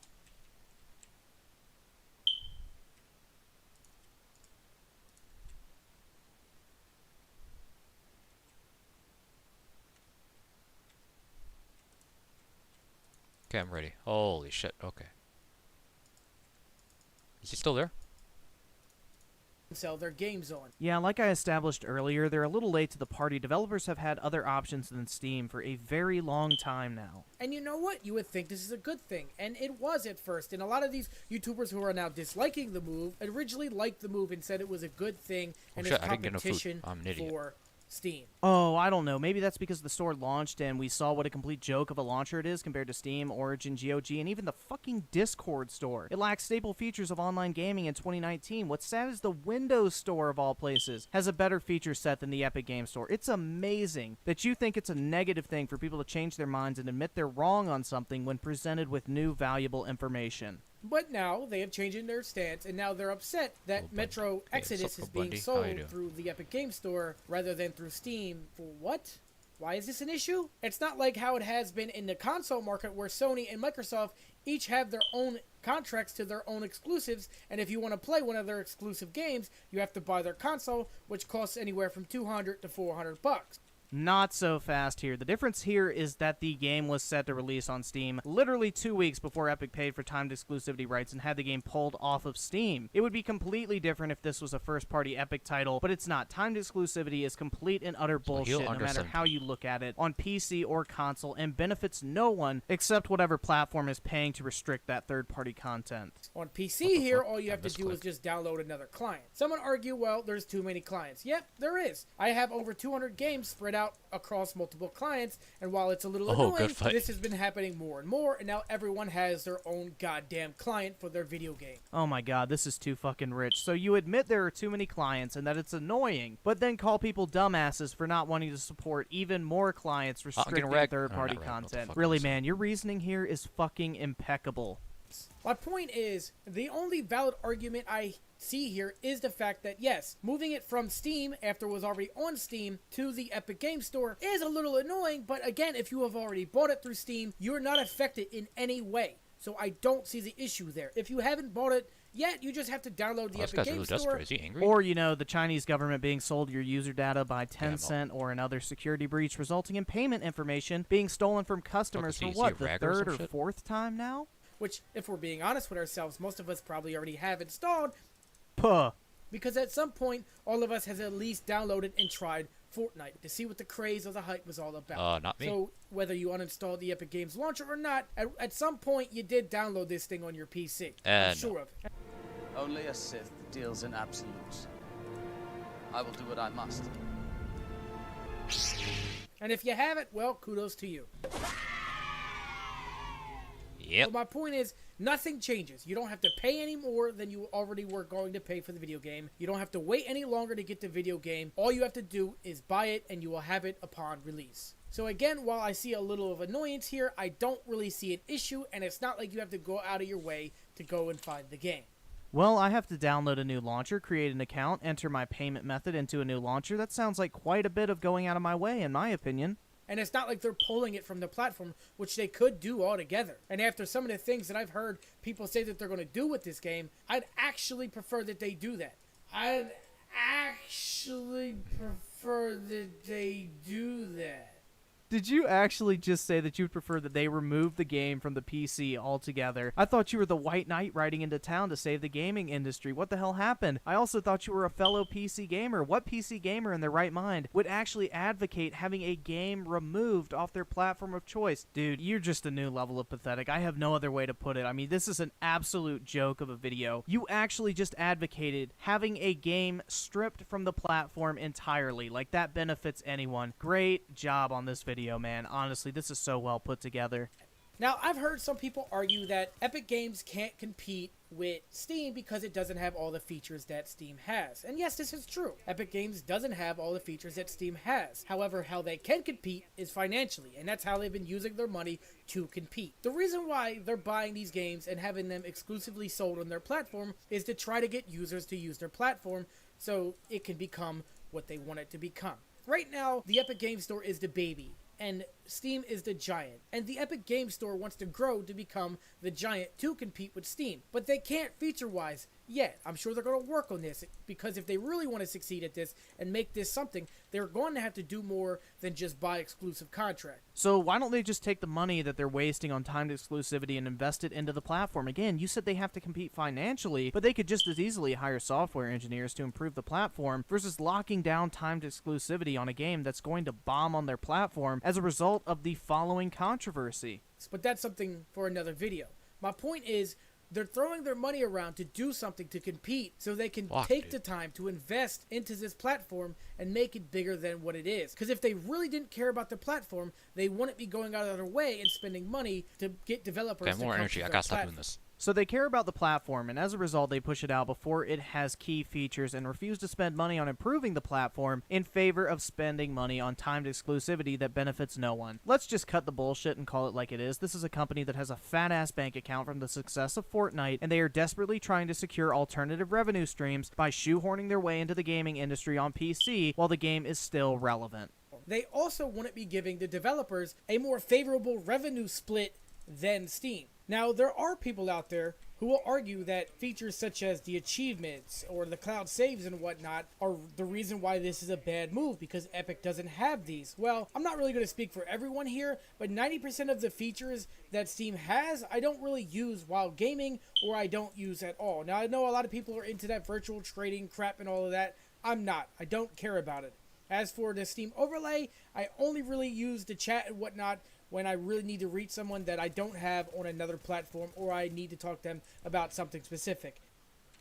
Okay, I'm ready. Holy shit, okay. Is he still there? sell their games on. Yeah, like I established earlier, they're a little late to the party. Developers have had other options than Steam for a very long time now. And you know what? You would think this is a good thing. And it was at first. And a lot of these YouTubers who are now disliking the move originally liked the move and said it was a good thing and shit, it's I didn't get no food. competition I'm an idiot. for Steam. Oh, I don't know. Maybe that's because the store launched and we saw what a complete joke of a launcher it is compared to Steam, Origin, GOG, and even the fucking Discord store. It lacks staple features of online gaming in 2019. What's sad is the Windows Store, of all places, has a better feature set than the Epic Game Store. It's amazing that you think it's a negative thing for people to change their minds and admit they're wrong on something when presented with new valuable information. But now they have changed their stance, and now they're upset that Bundy. Metro Hey, Exodus what's up, is being Bundy? How sold you doing? through the Epic Game Store rather than through Steam. For what? Why is this an issue? It's not like how it has been in the console market where Sony and Microsoft each have their own contracts to their own exclusives, and if you want to play one of their exclusive games, you have to buy their console, which costs anywhere from $200 to $400. Not so fast here. The difference here is that the game was set to release on Steam literally 2 weeks before Epic paid for timed exclusivity rights and had the game pulled off of Steam. It would be completely different if this was a first-party Epic title, but it's not. Timed exclusivity is complete and utter bullshit no matter how you look at it, on PC or console, and benefits no one except whatever platform is paying to restrict that third-party content. On PC here, all you have to do is just download another client. Some would argue, well, there's too many clients. Yep, there is. I have over 200 games spread out across multiple clients, and while it's a little annoying, this has been happening more and more, and now everyone has their own goddamn client for their video game. Oh my god, this is too fucking rich. So you admit there are too many clients and that it's annoying, but then call people dumbasses for not wanting to support even more clients restricting third-party content. Really, man, your reasoning here is fucking impeccable. My point is, the only valid argument I see here is the fact that, yes, moving it from Steam after it was already on Steam to the Epic Game Store is a little annoying, but again, if you have already bought it through Steam, you're not affected in any way. So I don't see the issue there. If you haven't bought it yet, you just have to download the Epic Game Store. Is he angry? Or, you know, the Chinese government being sold your user data by Tencent or another security breach resulting in payment information being stolen from customers for what, the third or fourth time now? Which, if we're being honest with ourselves, most of us probably already have installed. Puh. Because at some point, all of us has at least downloaded and tried Fortnite to see what the craze or the hype was all about. Not me. So whether you uninstalled the Epic Games launcher or not, at some point you did download this thing on your PC. I'm sure of it. Only a Sith deals in absolutes. I will do what I must. And if you haven't, well, kudos to you. Yep. So my point is, nothing changes. You don't have to pay any more than you already were going to pay for the video game. You don't have to wait any longer to get the video game. All you have to do is buy it, and you will have it upon release. So again, while I see a little of annoyance here, I don't really see an issue, and it's not like you have to go out of your way to go and find the game. Well, I have to download a new launcher, create an account, enter my payment method into a new launcher. That sounds like quite a bit of going out of my way, in my opinion. And it's not like they're pulling it from the platform, which they could do altogether. And after some of the things that I've heard people say that they're going to do with this game, I'd actually prefer that they do that. I'd actually prefer that they do that. Did you actually just say that you'd prefer that they remove the game from the PC altogether? I thought you were the White Knight riding into town to save the gaming industry. What the hell happened? I also thought you were a fellow PC gamer. What PC gamer in their right mind would actually advocate having a game removed off their platform of choice? Dude, you're just a new level of pathetic. I have no other way to put it. I mean, this is an absolute joke of a video. You actually just advocated having a game stripped from the platform entirely. Like, that benefits anyone. Great job on this video, man. Honestly, this is so well put together. Now, I've heard some people argue that Epic Games can't compete with Steam because it doesn't have all the features that Steam has. And yes, this is true. Epic Games doesn't have all the features that Steam has. However, how they can compete is financially, and that's how they've been using their money to compete. The reason why they're buying these games and having them exclusively sold on their platform is to try to get users to use their platform so it can become what they want it to become. Right now, the Epic Games Store is the baby, and Steam is the giant. And the Epic Games Store wants to grow to become the giant to compete with Steam. But they can't feature-wise yet. I'm sure they're going to work on this, because if they really want to succeed at this and make this something, they're going to have to do more than just buy exclusive contract. So why don't they just take the money that they're wasting on timed exclusivity and invest it into the platform? Again, you said they have to compete financially, but they could just as easily hire software engineers to improve the platform versus locking down timed exclusivity on a game that's going to bomb on their platform as a result of the following controversy. But that's something for another video. My point is, they're throwing their money around to do something to compete so they can take the time to invest into this platform and make it bigger than what it is. Because if they really didn't care about the platform, they wouldn't be going out of their way and spending money to get developers to more come energy. to I their gotta stop platform. doing this. So they care about the platform, and as a result, they push it out before it has key features and refuse to spend money on improving the platform in favor of spending money on timed exclusivity that benefits no one. Let's just cut the bullshit and call it like it is. This is a company that has a fat-ass bank account from the success of Fortnite, and they are desperately trying to secure alternative revenue streams by shoehorning their way into the gaming industry on PC while the game is still relevant. They also wouldn't be giving the developers a more favorable revenue split than Steam. Now, there are people out there who will argue that features such as the achievements or the cloud saves and whatnot are the reason why this is a bad move, because Epic doesn't have these. Well, I'm not really going to speak for everyone here, but 90% of the features that Steam has, I don't really use while gaming, or I don't use at all. Now, I know a lot of people are into that virtual trading crap and all of that. I'm not. I don't care about it. As for the Steam overlay, I only really use the chat and whatnot when I really need to reach someone that I don't have on another platform, or I need to talk to them about something specific.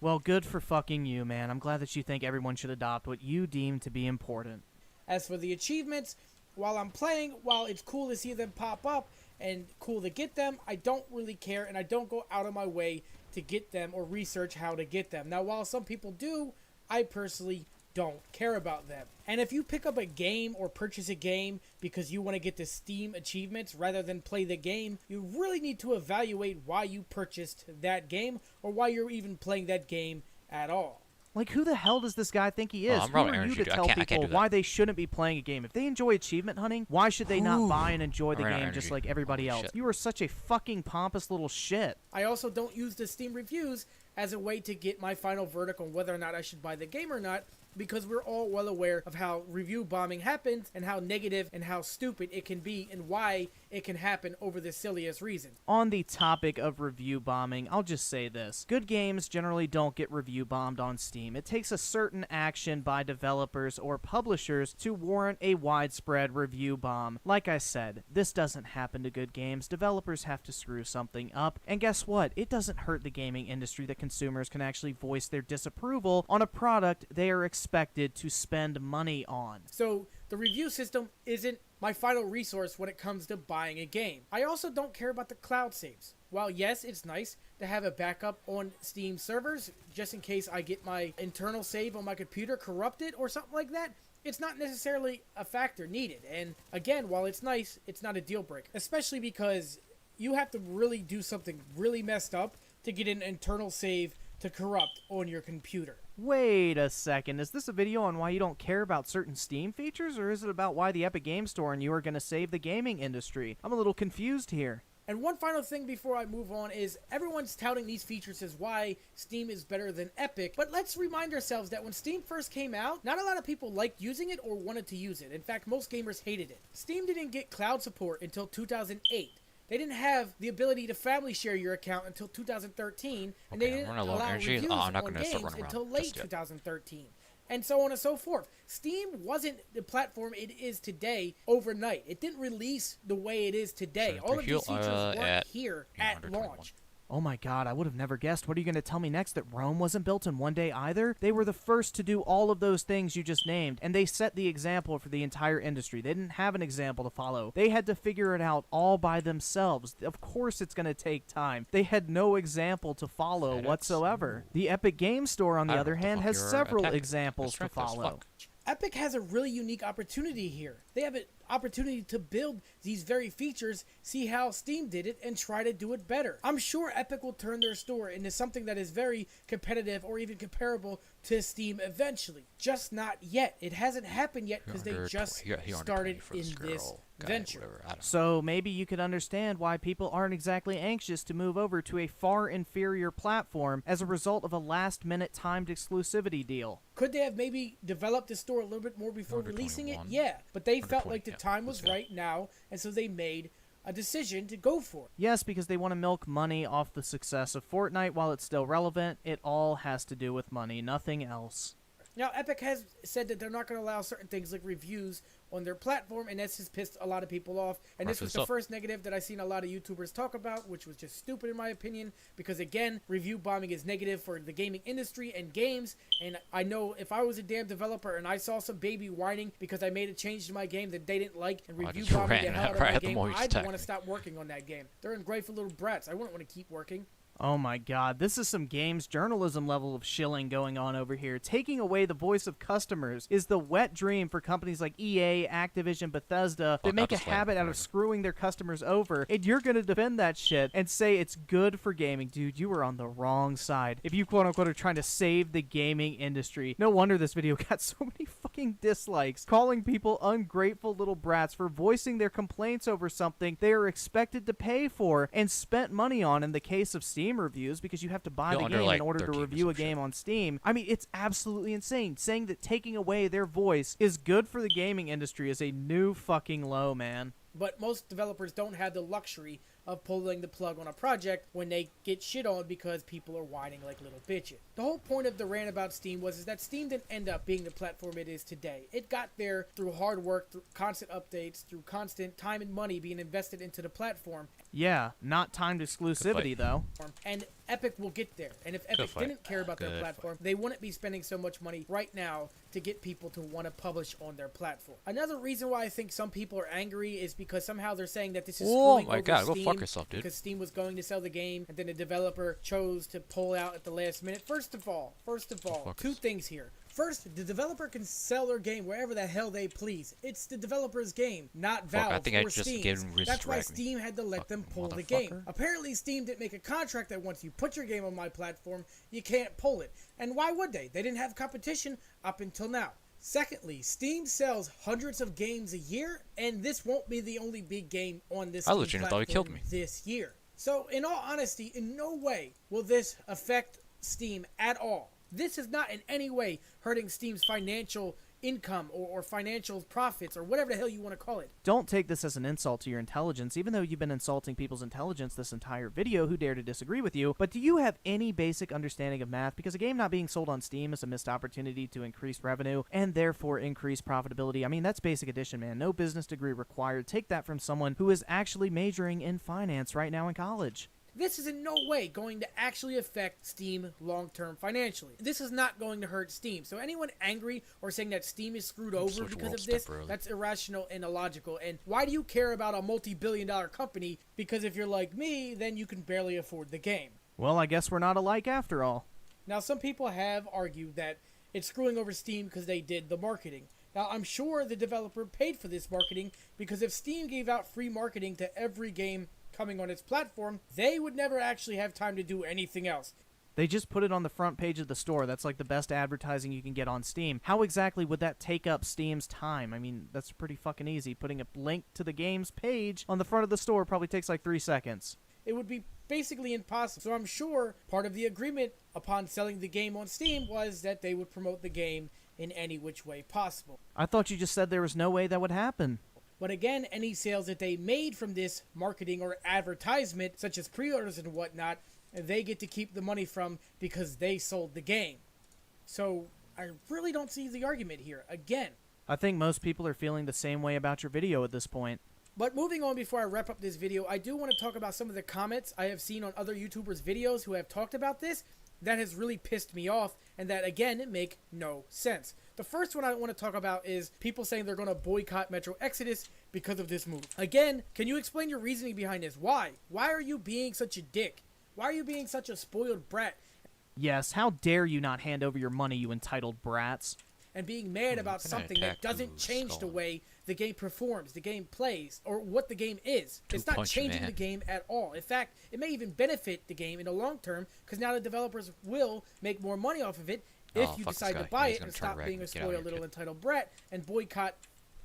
Well, good for fucking you, man. I'm glad that you think everyone should adopt what you deem to be important. As for the achievements, while I'm playing, while it's cool to see them pop up and cool to get them, I don't really care, and I don't go out of my way to get them or research how to get them. Now, while some people do, I personally don't care about them. And if you pick up a game or purchase a game because you want to get the Steam achievements rather than play the game, you really need to evaluate why you purchased that game or why you're even playing that game at all. Like, who the hell does this guy think he is? I'm Who Robert are Aaron you to Jr. I tell can't people do that. why they shouldn't be playing a game? If they enjoy achievement hunting, why should they not buy and enjoy the Alright, game Aaron just Jr. like everybody Holy else? shit. You are such a fucking pompous little shit. I also don't use the Steam reviews as a way to get my final verdict on whether or not I should buy the game or not, because we're all well aware of how review bombing happens and how negative and how stupid it can be and why it can happen over the silliest reason. On the topic of review bombing, I'll just say this. Good games generally don't get review bombed on Steam. It takes a certain action by developers or publishers to warrant a widespread review bomb. Like I said, this doesn't happen to good games. Developers have to screw something up. And guess what? It doesn't hurt the gaming industry that consumers can actually voice their disapproval on a product they are expected to spend money on. So the review system isn't my final resource when it comes to buying a game. I also don't care about the cloud saves. While yes, it's nice to have a backup on Steam servers just in case I get my internal save on my computer corrupted or something like that, it's not necessarily a factor needed. And again, while it's nice, it's not a deal breaker, especially because you have to really do something really messed up to get an internal save to corrupt on your computer. Wait a second, is this a video on why you don't care about certain Steam features, or is it about why the Epic Game Store and you are going to save the gaming industry? I'm a little confused here. And one final thing before I move on is everyone's touting these features as why Steam is better than Epic, but let's remind ourselves that when Steam first came out, not a lot of people liked using it or wanted to use it. In fact, most gamers hated it. Steam didn't get cloud support until 2008. They didn't have the ability to family share your account until 2013, and they Okay, I'm didn't running low on allow energy. reviews I'm not on gonna start games running until around late just yet. 2013, and so on and so forth. Steam wasn't the platform it is today overnight. It didn't release the way it is today. So All of these heal, features weren't at, here you know, at under 21. launch. Oh my god, I would have never guessed. What are you going to tell me next? That Rome wasn't built in one day either? They were the first to do all of those things you just named, and they set the example for the entire industry. They didn't have an example to follow. They had to figure it out all by themselves. Of course it's going to take time. They had no example to follow FedEx. whatsoever. The Epic Game Store, on the I don't other know what the hand, fuck has you're several attacking. examples to Strength as follow. fuck. Epic has a really unique opportunity here. They have an opportunity to build these very features, see how Steam did it, and try to do it better. I'm sure Epic will turn their store into something that is very competitive or even comparable to Steam eventually. Just not yet. It hasn't happened yet because they just started in this venture. So maybe you could understand why people aren't exactly anxious to move over to a far inferior platform as a result of a last-minute timed exclusivity deal. Could they have maybe developed the store a little bit more before Under releasing it? 21. Yeah, but they Under felt 20, like the yeah. time was Yeah. right now, and so they made a decision to go for it. Yes, because they want to milk money off the success of Fortnite while it's still relevant. It all has to do with money, nothing else. Now, Epic has said that they're not going to allow certain things like reviews on their platform, and this has pissed a lot of people off. And this was the first negative that I've seen a lot of YouTubers talk about, which was just stupid in my opinion, because again, review bombing is negative for the gaming industry and games. And I know if I was a damn developer and I saw some baby whining because I made a change to my game that they didn't like and review just bombing the ran hell out of right my at the game, moment you I'd attacked want to me. stop working on that game. They're ungrateful little brats. I wouldn't want to keep working. Oh my god, this is some games journalism level of shilling going on over here. Taking away the voice of customers is the wet dream for companies like EA, Activision, Bethesda that Fuck, make I'll a just let habit it out go. of screwing their customers over, and you're gonna defend that shit and say it's good for gaming. Dude, you were on the wrong side if you quote-unquote are trying to save the gaming industry. No wonder this video got so many fucking fucking dislikes, calling people ungrateful little brats for voicing their complaints over something they are expected to pay for and spent money on in the case of Steam reviews, because you have to buy Yo, the under, game like, in order to 13 or review a some shit. game on Steam. I mean, it's absolutely insane. Saying that taking away their voice is good for the gaming industry is a new fucking low, man. But most developers don't have the luxury of pulling the plug on a project when they get shit on because people are whining like little bitches. The whole point of the rant about Steam was that Steam didn't end up being the platform it is today. It got there through hard work, through constant updates, through constant time and money being invested into the platform. Yeah, not timed exclusivity, though. And Epic will get there. And if Epic fight. didn't care about their Good platform, they wouldn't be spending so much money right now to get people to want to publish on their platform. Another reason why I think some people are angry is because somehow they're saying that this is Oh screwing my over God, go Steam fuck yourself, dude. because Steam was going to sell the game and then the developer chose to pull out at the last minute. First of all, fuck two is- things here. First, the developer can sell their game wherever the hell they please. It's the developer's game, not Fuck, I Valve think I or just Steam's. gave him reason That's to why drag me. Steam had to let them Fucking pull the game. motherfucker. Apparently, Steam didn't make a contract that once you put your game on my platform, you can't pull it. And why would they? They didn't have competition up until now. Secondly, Steam sells hundreds of games a year, and this won't be the only big game on this I Steam legitimately thought he killed platform me. this year. So, in all honesty, in no way will this affect Steam at all. This is not in any way hurting Steam's financial income or financial profits or whatever the hell you want to call it. Don't take this as an insult to your intelligence, even though you've been insulting people's intelligence this entire video who dare to disagree with you. But do you have any basic understanding of math? Because a game not being sold on Steam is a missed opportunity to increase revenue and therefore increase profitability. I mean, that's basic addition, man. No business degree required. Take that from someone who is actually majoring in finance right now in college. This is in no way going to actually affect Steam long-term financially. This is not going to hurt Steam. So anyone angry or saying that Steam is screwed over Switch because world of this, step early. that's irrational and illogical. And why do you care about a multi-billion-dollar company? Because if you're like me, then you can barely afford the game. Well, I guess we're not alike after all. Now, some people have argued that it's screwing over Steam because they did the marketing. Now, I'm sure the developer paid for this marketing because if Steam gave out free marketing to every game coming on its platform, they would never actually have time to do anything else. They just put it on the front page of the store. That's like the best advertising you can get on Steam. How exactly would that take up Steam's time? I mean, that's pretty fucking easy. Putting a link to the game's page on the front of the store probably takes like 3 seconds. It would be basically impossible. So I'm sure part of the agreement upon selling the game on Steam was that they would promote the game in any which way possible. I thought you just said there was no way that would happen. But again, any sales that they made from this marketing or advertisement, such as pre-orders and whatnot, they get to keep the money from because they sold the game. So I really don't see the argument here. Again. I think most people are feeling the same way about your video at this point. But moving on before I wrap up this video, I do want to talk about some of the comments I have seen on other YouTubers' videos who have talked about this that has really pissed me off and that, again, make no sense. The first one I want to talk about is people saying they're going to boycott Metro Exodus because of this move. Again, can you explain your reasoning behind this? Why? Why are you being such a dick? Why are you being such a spoiled brat Yes, how dare you not hand over your money, you entitled brats. and being mad about can I something that attack doesn't you, change the skull? way the game performs, the game plays, or what the game is? It's not Two-punch changing man. the game at all. In fact, it may even benefit the game in the long term because now the developers will make more money off of it if Oh, you fuck this decide to guy. buy He's it gonna and turn stop red. being a Get out of spoiled here, little kid. entitled brat and boycott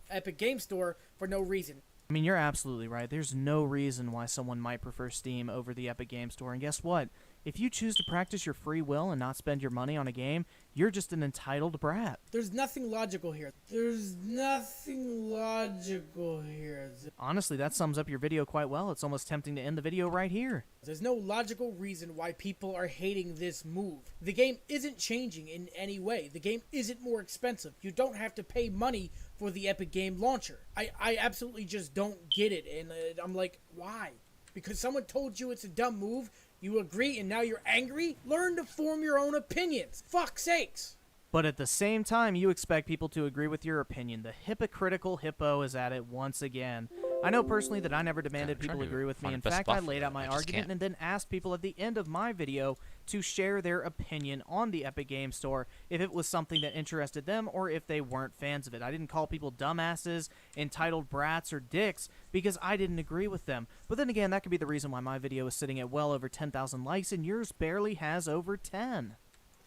Epic Game Store for no reason. I mean, you're absolutely right. There's no reason why someone might prefer Steam over the Epic Game Store. And guess what? If you choose to practice your free will and not spend your money on a game, you're just an entitled brat. There's nothing logical here. There's nothing logical here. Honestly, that sums up your video quite well. It's almost tempting to end the video right here. There's no logical reason why people are hating this move. The game isn't changing in any way. The game isn't more expensive. You don't have to pay money for the Epic Game Launcher. I absolutely just don't get it. And I'm like, why? Because someone told you it's a dumb move, you agree, and now you're angry? Learn to form your own opinions. Fuck's sakes. But at the same time, you expect people to agree with your opinion. The hypocritical hippo is at it once again. I know personally that I never demanded I'm trying people to agree with me. find In the best fact, I buff laid for out that. my I just argument can't. and then asked people at the end of my video to share their opinion on the Epic Game Store if it was something that interested them or if they weren't fans of it. I didn't call people dumbasses, entitled brats, or dicks because I didn't agree with them. But then again, that could be the reason why my video is sitting at well over 10,000 likes and yours barely has over 10.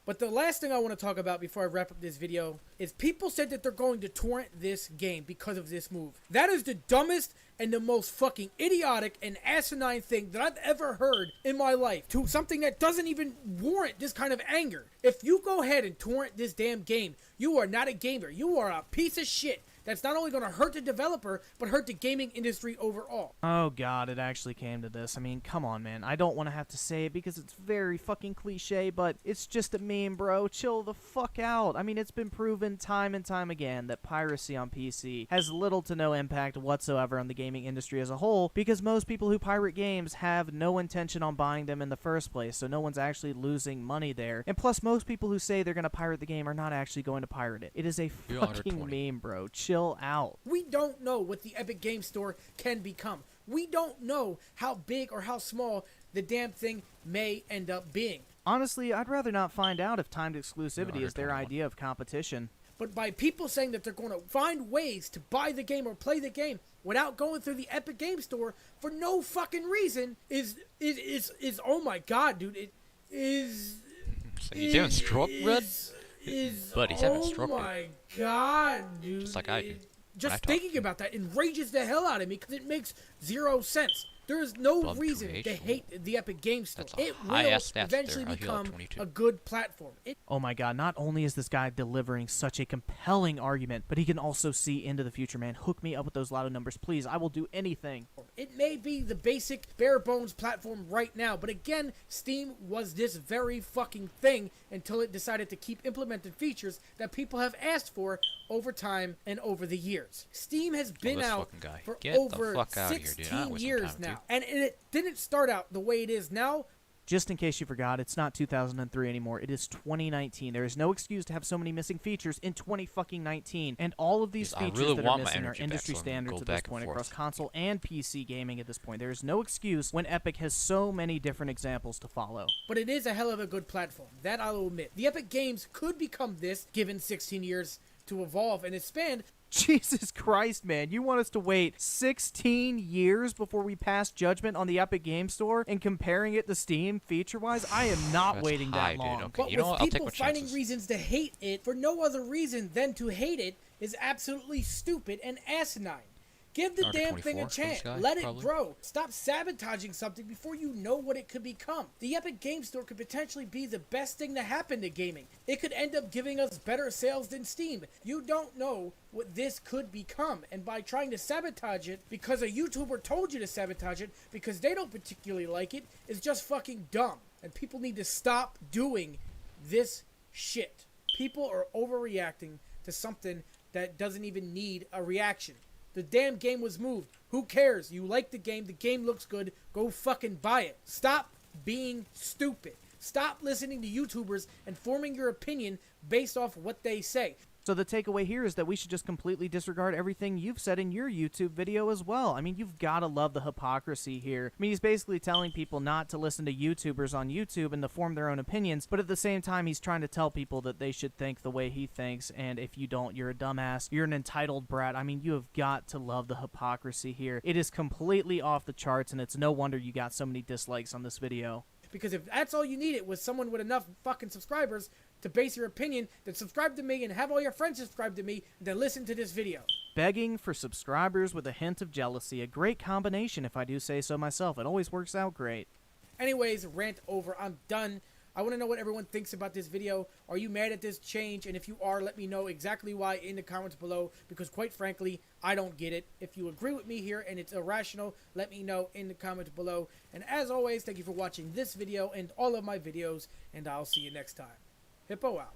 But the last thing I want to talk about before I wrap up this video is people said that they're going to torrent this game because of this move. That is the dumbest and the most fucking idiotic and asinine thing that I've ever heard in my life, to something that doesn't even warrant this kind of anger. If you go ahead and torrent this damn game, you are not a gamer. You are a piece of shit. That's not only going to hurt the developer, but hurt the gaming industry overall. Oh god, it actually came to this. I mean, come on, man. I don't want to have to say it because it's very fucking cliche, but it's just a meme, bro. Chill the fuck out. I mean, it's been proven time and time again that piracy on PC has little to no impact whatsoever on the gaming industry as a whole, because most people who pirate games have no intention on buying them in the first place, so no one's actually losing money there. And plus, most people who say they're going to pirate the game are not actually going to pirate it. It is a fucking meme, bro. Chill out. We don't know what the Epic Game Store can become. We don't know how big or how small the damn thing may end up being. Honestly, I'd rather not find out if timed exclusivity is their idea of competition. But by people saying that they're going to find ways to buy the game or play the game without going through the Epic Game Store for no fucking reason is oh my god, dude, it is. So he's having stroke, Red? Buddy, he's having stroke. Oh my god, dude. Just like I do. Just thinking about that enrages the hell out of me because it makes zero sense. There is no reason to hate the Epic Game Store. It will eventually become a good platform. Oh my god, not only is this guy delivering such a compelling argument, but he can also see into the future, man. Hook me up with those lotto numbers, please. I will do anything. It may be the basic bare bones platform right now, but again, Steam was this very fucking thing until it decided to keep implementing features that people have asked for over time and over the years. Steam has been out for over 16 years now. And it didn't start out the way it is now. Just in case you forgot, it's not 2003 anymore. It is 2019. There is no excuse to have so many missing features in 2019. And all of these features that are missing are industry standards at this point across console and PC gaming at this point. There is no excuse when Epic has so many different examples to follow. But it is a hell of a good platform. That I'll admit. The Epic Games could become this, given 16 years to evolve and expand. Jesus Christ, man. You want us to wait 16 years before we pass judgment on the Epic Game Store and comparing it to Steam feature-wise? I am not waiting that long. Okay. But with people finding reasons to hate it for no other reason than to hate it is absolutely stupid and asinine. Give the damn thing a chance. Let it grow. Stop sabotaging something before you know what it could become. The Epic Game Store could potentially be the best thing to happen to gaming. It could end up giving us better sales than Steam. You don't know what this could become. And by trying to sabotage it because a YouTuber told you to sabotage it because they don't particularly like it is just fucking dumb. And people need to stop doing this shit. People are overreacting to something that doesn't even need a reaction. The damn game was moved. Who cares? You like the game looks good, go fucking buy it. Stop being stupid. Stop listening to YouTubers and forming your opinion based off what they say. So the takeaway here is that we should just completely disregard everything you've said in your YouTube video as well. I mean, you've got to love the hypocrisy here. I mean, he's basically telling people not to listen to YouTubers on YouTube and to form their own opinions, but at the same time, he's trying to tell people that they should think the way he thinks, and if you don't, you're a dumbass, you're an entitled brat. I mean, you have got to love the hypocrisy here. It is completely off the charts, and it's no wonder you got so many dislikes on this video. Because if that's all you needed was someone with enough fucking subscribers to base your opinion, then subscribe to me and have all your friends subscribe to me, and then listen to this video. Begging for subscribers with a hint of jealousy. A great combination, if I do say so myself. It always works out great. Anyways, rant over. I'm done. I want to know what everyone thinks about this video. Are you mad at this change? And if you are, let me know exactly why in the comments below, because quite frankly, I don't get it. If you agree with me here and it's irrational, let me know in the comments below. And as always, thank you for watching this video and all of my videos, and I'll see you next time. Hippo out.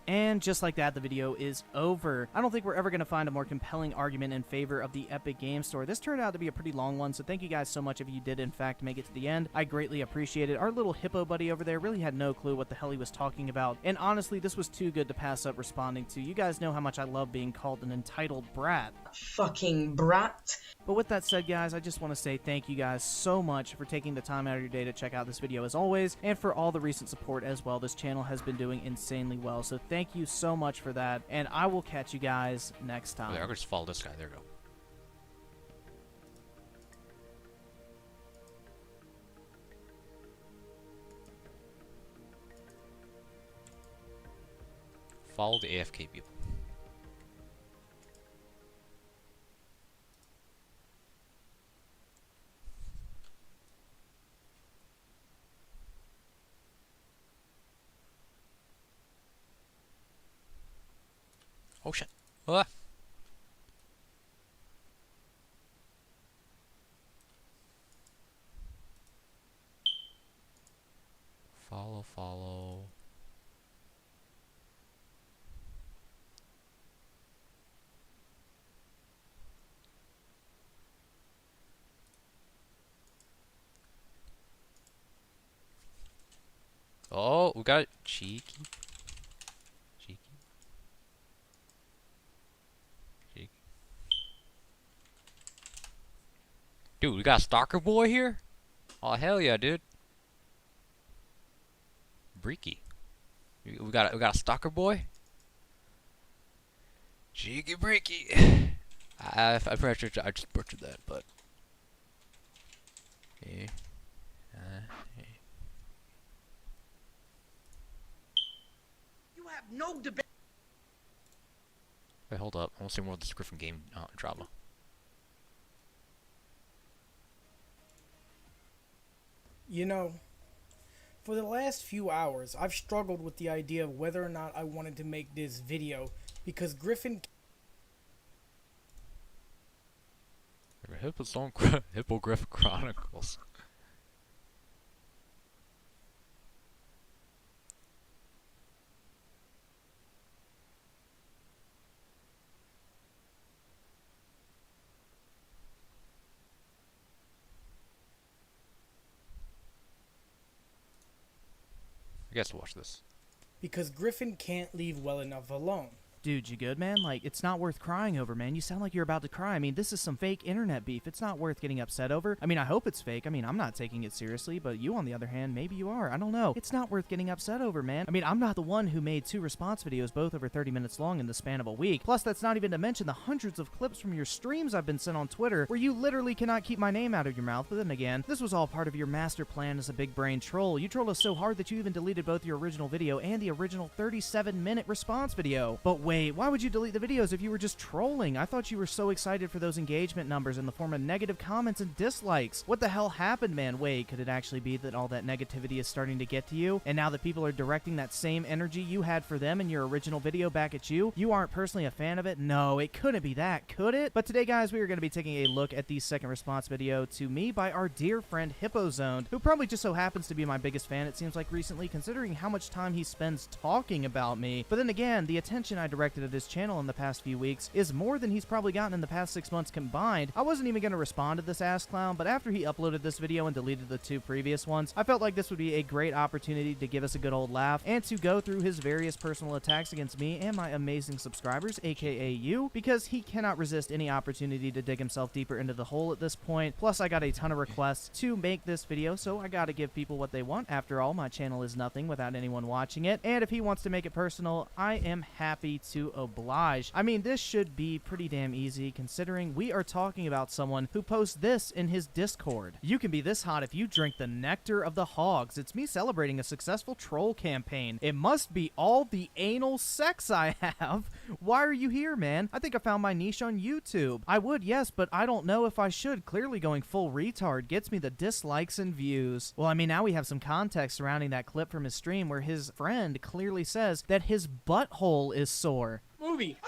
And just like that, the video is over. I don't think we're ever going to find a more compelling argument in favor of the Epic Game Store. This turned out to be a pretty long one, so thank you guys so much if you did, in fact, make it to the end. I greatly appreciate it. Our little hippo buddy over there really had no clue what the hell he was talking about, and honestly, this was too good to pass up responding to. You guys know how much I love being called an entitled brat. Fucking brat. But with that said, guys, I just want to say thank you guys so much for taking the time out of your day to check out this video as always, and for all the recent support as well. This channel has been doing insanely well, so thank you so much for that, and I will catch you guys next time. I'll just follow this guy. There we go. Follow the AFK people. Oh shit. Ah. Follow, follow. Oh, we got it. Cheeky. Cheeky. Cheeky. Dude, we got a stalker boy here? Oh, hell yeah, dude. Breaky. We got a stalker boy? Cheeky breaky. I'm pretty sure I just butchered that, but. Okay. You have no debate. Wait, hold up. I want to see more of this Griffin game drama. You know, for the last few hours, I've struggled with the idea of whether or not I wanted to make this video because Griffin. Hippogriff Chronicles. I guess watch this. Because Griffin can't leave well enough alone. Dude, you good, man? Like, it's not worth crying over, man. You sound like you're about to cry. I mean, this is some fake internet beef. It's not worth getting upset over. I mean, I hope it's fake. I mean, I'm not taking it seriously, but you, on the other hand, maybe you are. I don't know. It's not worth getting upset over, man. I mean, I'm not the one who made 2 response videos, both over 30 minutes long in the span of a week. Plus, that's not even to mention the hundreds of clips from your streams I've been sent on Twitter where you literally cannot keep my name out of your mouth. But then again, this was all part of your master plan as a big brain troll. You trolled us so hard that you even deleted both your original video and the original 37-minute response video. But wait, why would you delete the videos if you were just trolling? I thought you were so excited for those engagement numbers in the form of negative comments and dislikes. What the hell happened, man? Wait, could it actually be that all that negativity is starting to get to you? And now that people are directing that same energy you had for them in your original video back at you, you aren't personally a fan of it? No, it couldn't be that, could it? But today, guys, we are going to be taking a look at the second response video to me by our dear friend HippoZoned, who probably just so happens to be my biggest fan, it seems like recently, considering how much time he spends talking about me. But then again, the attention I directed at his channel in the past few weeks is more than he's probably gotten in the past 6 months combined. I wasn't even going to respond to this ass clown, but after he uploaded this video and deleted the 2 previous ones, I felt like this would be a great opportunity to give us a good old laugh and to go through his various personal attacks against me and my amazing subscribers, aka you, because he cannot resist any opportunity to dig himself deeper into the hole at this point. Plus, I got a ton of requests to make this video, so I gotta give people what they want. After all, my channel is nothing without anyone watching it, and if he wants to make it personal, I am happy to oblige. I mean, this should be pretty damn easy considering we are talking about someone who posts this in his Discord. You can be this hot if you drink the nectar of the hogs. It's me celebrating a successful troll campaign. It must be all the anal sex I have. Why are you here, man? I think I found my niche on YouTube. I would, yes, but I don't know if I should. Clearly going full retard gets me the dislikes and views. Well, I mean, now we have some context surrounding that clip from his stream where his friend clearly says that his butthole is sore. Movie.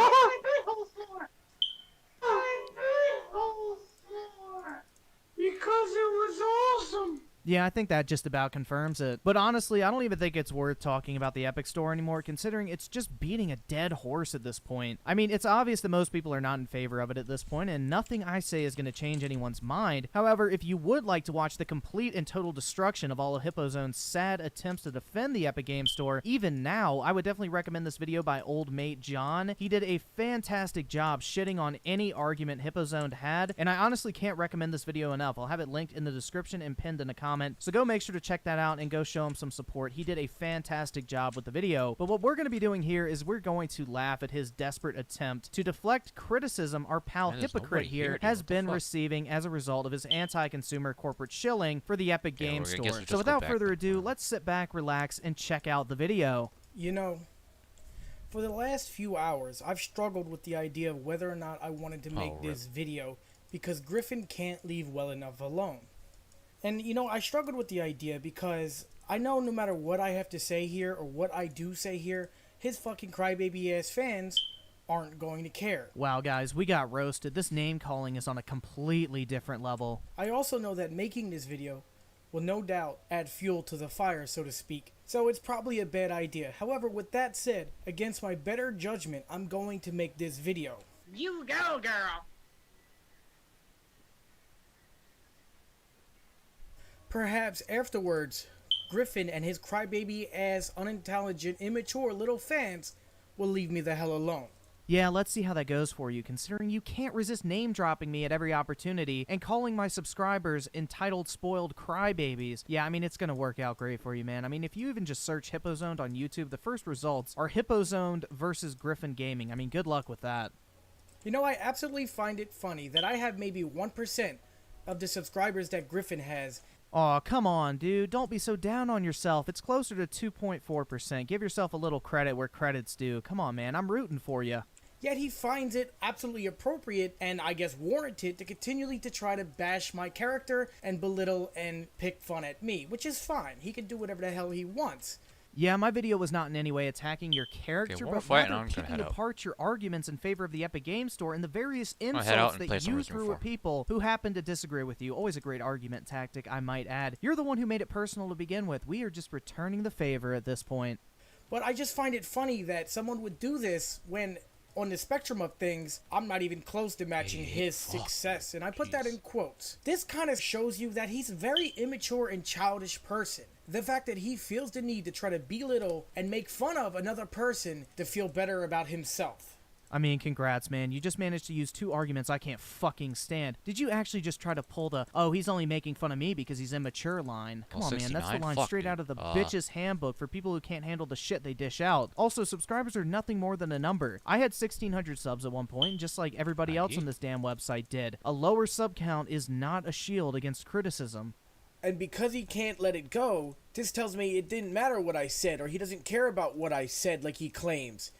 Because it was awesome. Yeah, I think that just about confirms it. But honestly, I don't even think it's worth talking about the Epic Store anymore, considering it's just beating a dead horse at this point. I mean, it's obvious that most people are not in favor of it at this point, and nothing I say is going to change anyone's mind. However, if you would like to watch the complete and total destruction of all of HippoZone's sad attempts to defend the Epic Game Store, even now, I would definitely recommend this video by old mate John. He did a fantastic job shitting on any argument HippoZone had, and I honestly can't recommend this video enough. I'll have it linked in the description and pinned in a comment. So go make sure to check that out and go show him some support. He did a fantastic job with the video. But what we're going to be doing here is we're going to laugh at his desperate attempt to deflect criticism our pal Hypocrite here has been receiving as a result of his anti-consumer corporate shilling for the Epic Game Store. So without further ado, let's sit back, relax, and check out the video. You know, For the last few hours, I've struggled with the idea of whether or not I wanted to make this video because Griffin can't leave well enough alone. And you know, I struggled with the idea because I know no matter what I have to say here or what I do say here, his fucking crybaby ass fans aren't going to care. Wow, guys, we got roasted. This name calling is on a completely different level. I also know that making this video will no doubt add fuel to the fire, so to speak. So it's probably a bad idea. However, with that said, against my better judgment, I'm going to make this video. You go, girl. Perhaps afterwards, Griffin and his crybaby ass, unintelligent, immature little fans will leave me the hell alone. Yeah, let's see how that goes for you, considering you can't resist name-dropping me at every opportunity and calling my subscribers entitled spoiled crybabies. Yeah, I mean, it's gonna work out great for you, man. I mean, if you even just search Hippozoned on YouTube, the first results are Hippozoned versus Griffin Gaming. I mean, good luck with that. You know, I absolutely find it funny that I have maybe 1% of the subscribers that Griffin has. Aw, come on, dude. Don't be so down on yourself. It's closer to 2.4%. Give yourself a little credit where credit's due. Come on, man. I'm rooting for you. Yet he finds it absolutely appropriate and I guess warranted to continually to try to bash my character and belittle and pick fun at me, which is fine. He can do whatever the hell he wants. Yeah, my video was not in any way attacking your character, but rather picking apart your arguments in favor of the Epic Games Store and the various insults that you threw at people who happen to disagree with you. Always a great argument tactic, I might add. You're the one who made it personal to begin with. We are just returning the favor at this point. But I just find it funny that someone would do this when, on the spectrum of things, I'm not even close to matching his success, and I put that in quotes. This kind of shows you that he's a very immature and childish person. The fact that he feels the need to try to belittle and make fun of another person to feel better about himself. I mean, congrats, man. You just managed to use two arguments I can't fucking stand. Did you actually just try to pull the, oh, he's only making fun of me because he's immature line? Come on, man. That's the line straight out of the bitch's handbook for people who can't handle the shit they dish out. Also, subscribers are nothing more than a number. I had 1,600 subs at one point, just like everybody else on this damn website did. A lower sub count is not a shield against criticism. And because he can't let it go, this tells me it didn't matter what I said, or he doesn't care about what I said like he claims.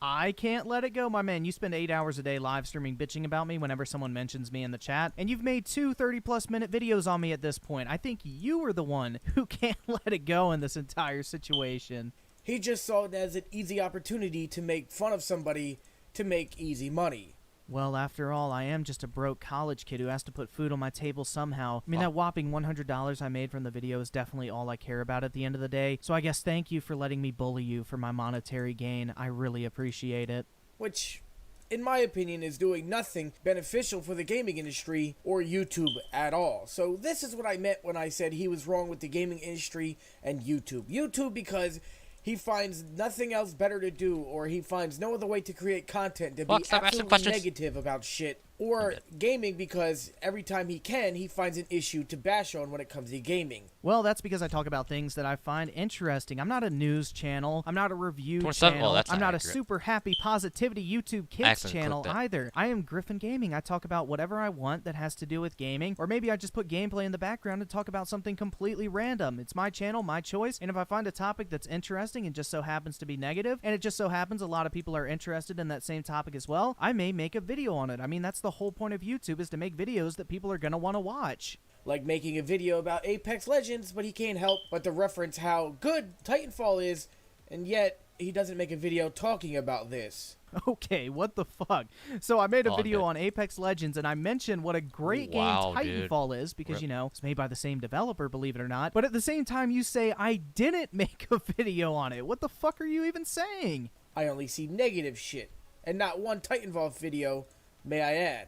I can't let it go, my man. You spend 8 hours a day live streaming bitching about me whenever someone mentions me in the chat, and you've made 2 30-plus minute videos on me at this point. I think you are the one who can't let it go in this entire situation. He just saw it as an easy opportunity to make fun of somebody to make easy money. Well, after all, I am just a broke college kid who has to put food on my table somehow. I mean, that whopping $100 I made from the video is definitely all I care about at the end of the day. So I guess thank you for letting me bully you for my monetary gain. I really appreciate it. Which, in my opinion, is doing nothing beneficial for the gaming industry or YouTube at all. So this is what I meant when I said he was wrong with the gaming industry and YouTube. YouTube because he finds nothing else better to do, or he finds no other way to create content to be absolutely negative about shit. Or gaming because every time he can, he finds an issue to bash on when it comes to gaming. Well, that's because I talk about things that I find interesting. I'm not a news channel. I'm not a review channel. I'm not a super happy positivity YouTube kids channel either. I am Griffin Gaming. I talk about whatever I want that has to do with gaming. Or maybe I just put gameplay in the background and talk about something completely random. It's my channel, my choice. And if I find a topic that's interesting and just so happens to be negative, and it just so happens a lot of people are interested in that same topic as well, I may make a video on it. I mean, that's the whole point of YouTube, is to make videos that people are going to want to watch. Like making a video about Apex Legends, but he can't help but to reference how good Titanfall is, and yet he doesn't make a video talking about this. Okay, what the fuck? So I made a video on Apex Legends, and I mentioned what a great game Titanfall is, because, you know, it's made by the same developer, believe it or not. But at the same time, you say I didn't make a video on it. What the fuck are you even saying? I only see negative shit, and not one Titanfall video, may I add.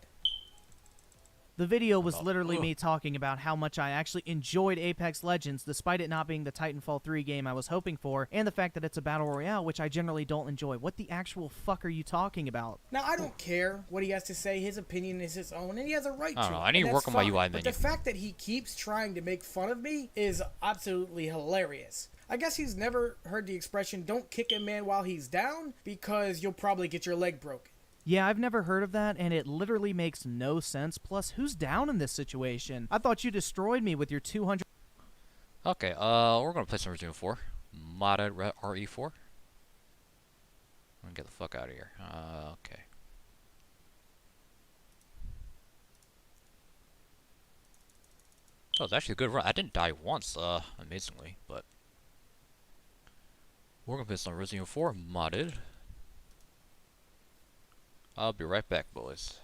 The video was literally me talking about how much I actually enjoyed Apex Legends, despite it not being the Titanfall 3 game I was hoping for, and the fact that it's a Battle Royale, which I generally don't enjoy. What the actual fuck are you talking about? Now, I don't care what he has to say. His opinion is his own, and he has a right to. I need to work on my UI menu. But the fact that he keeps trying to make fun of me is absolutely hilarious. I guess he's never heard the expression, don't kick a man while he's down, because you'll probably get your leg broken. Yeah, I've never heard of that, and it literally makes no sense. Plus, who's down in this situation? I thought you destroyed me with your 200... Okay, we're going to play some Resident 4. Modded re4. I'm gonna get the fuck out of here. Okay. Oh, it's actually a good run. I didn't die once, amazingly, but we're gonna play some Resident Evil 4 modded. I'll be right back, boys.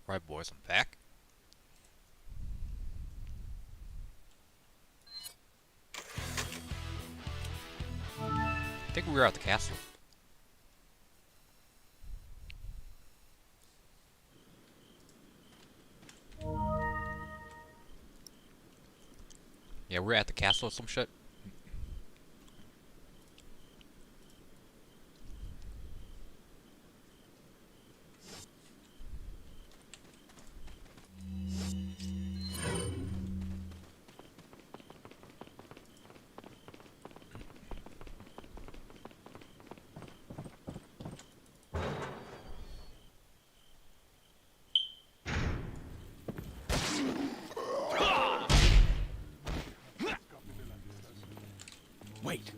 Right, boys, I'm back. I think we were at the castle. Yeah, we're at the castle or some shit. Wait.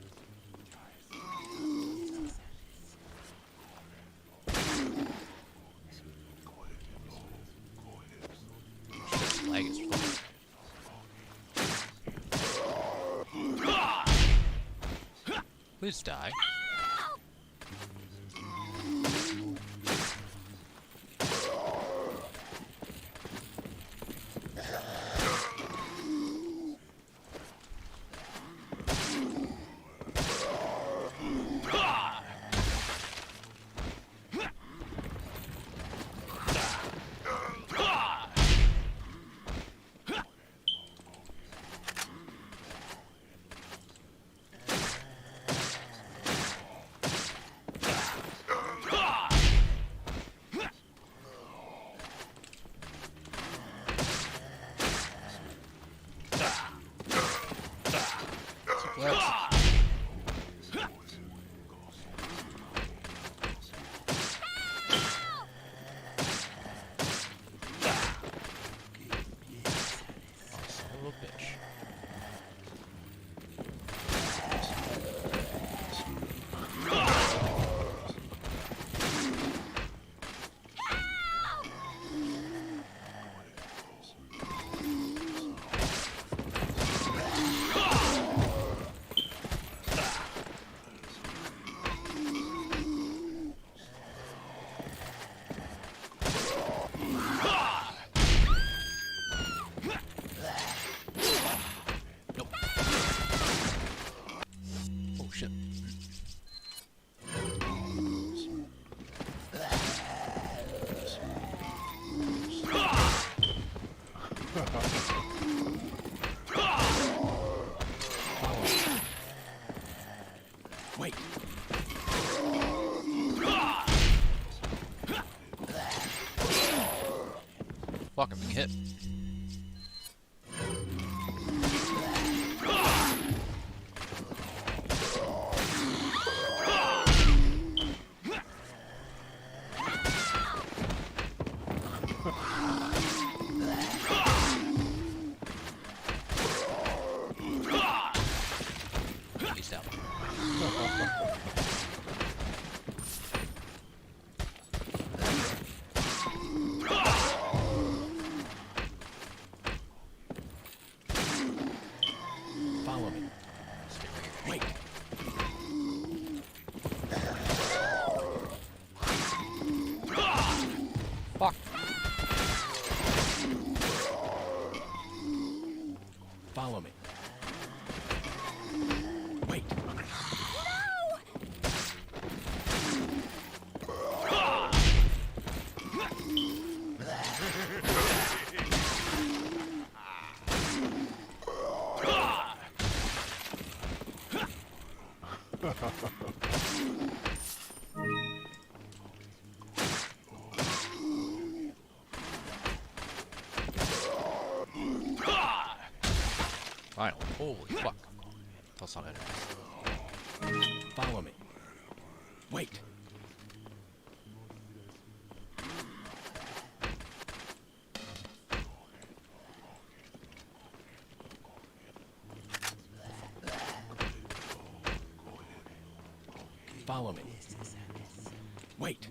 Shit's lag as fuck. Please die. Wait. Fuck, I'm being hit. He's down. Follow me. Wait. Fuck. Follow me. Wait. Finally. Holy fuck. That's not it. Follow me. Wait. Follow me. Wait.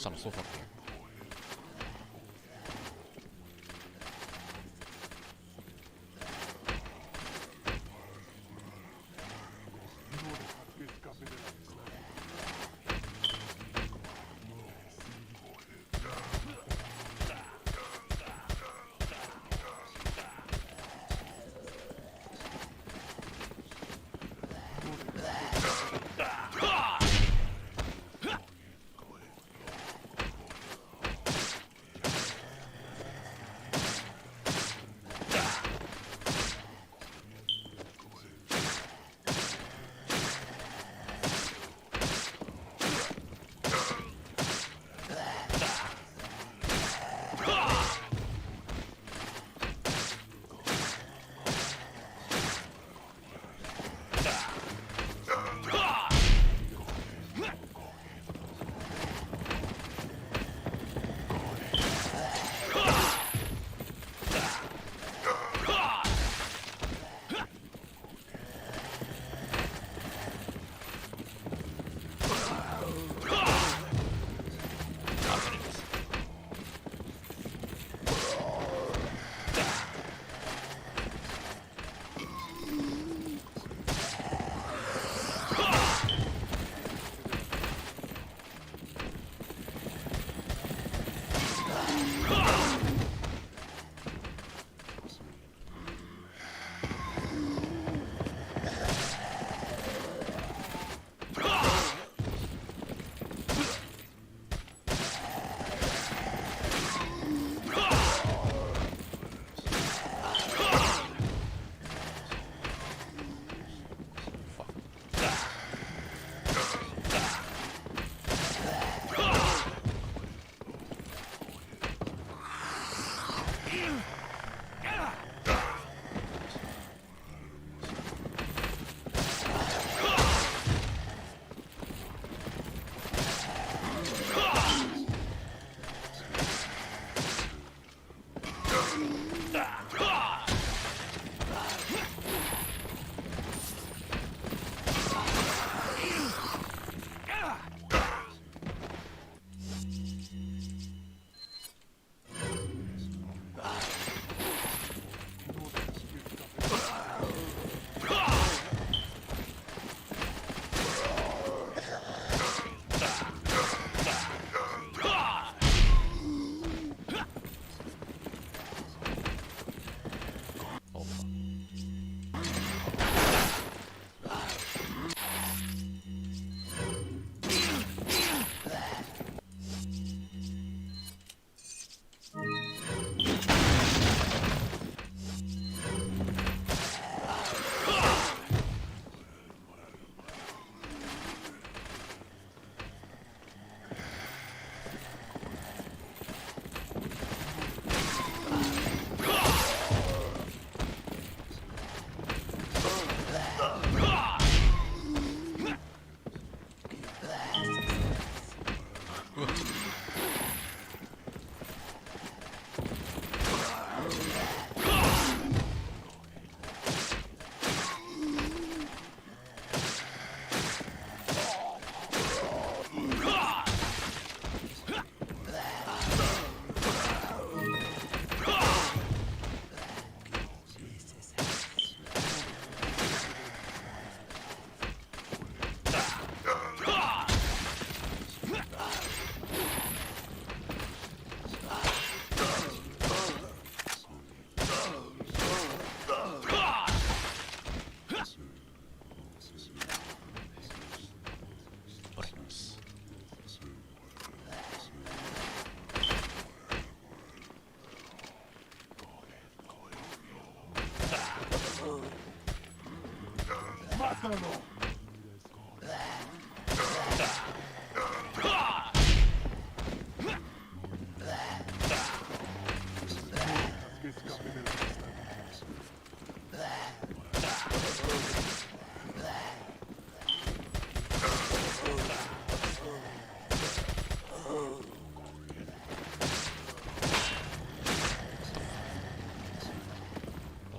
sounded so fucking weird.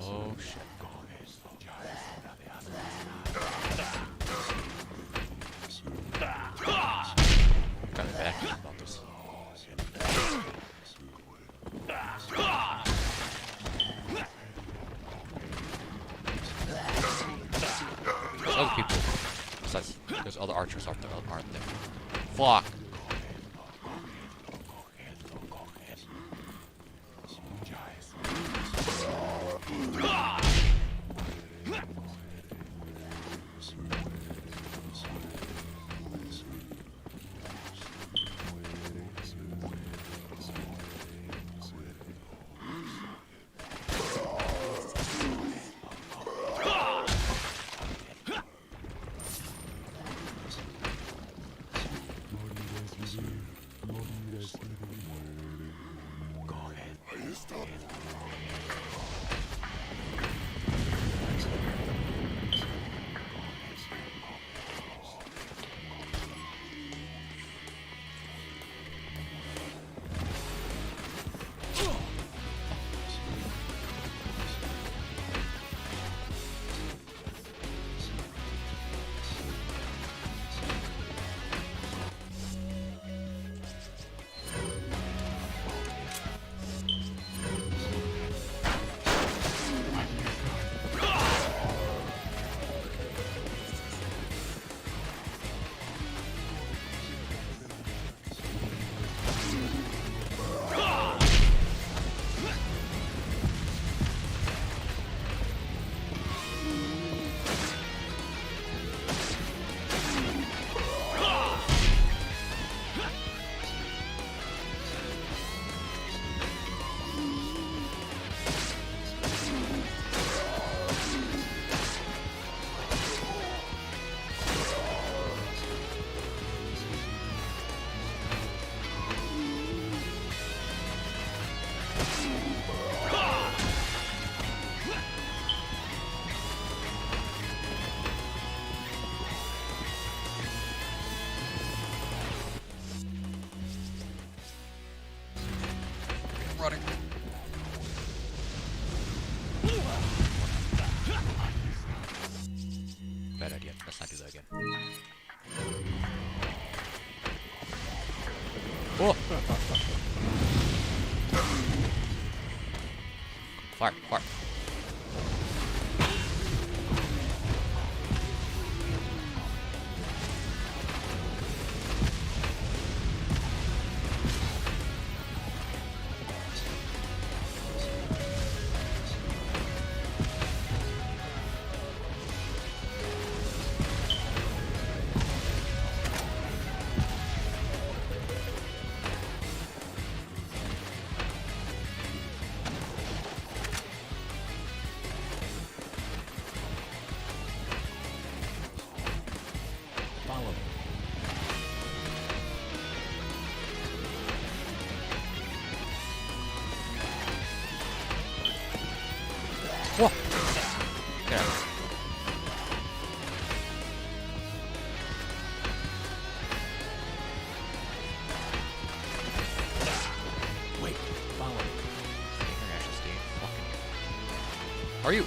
Oh shit. Besides, there's other archers aren't there? Fuck. Running. Bad idea. Let's not do that again. Oh! Fire! Fire! Whoa! Get out. Wait, follow me. International state. Fucking. Are you?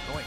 Going.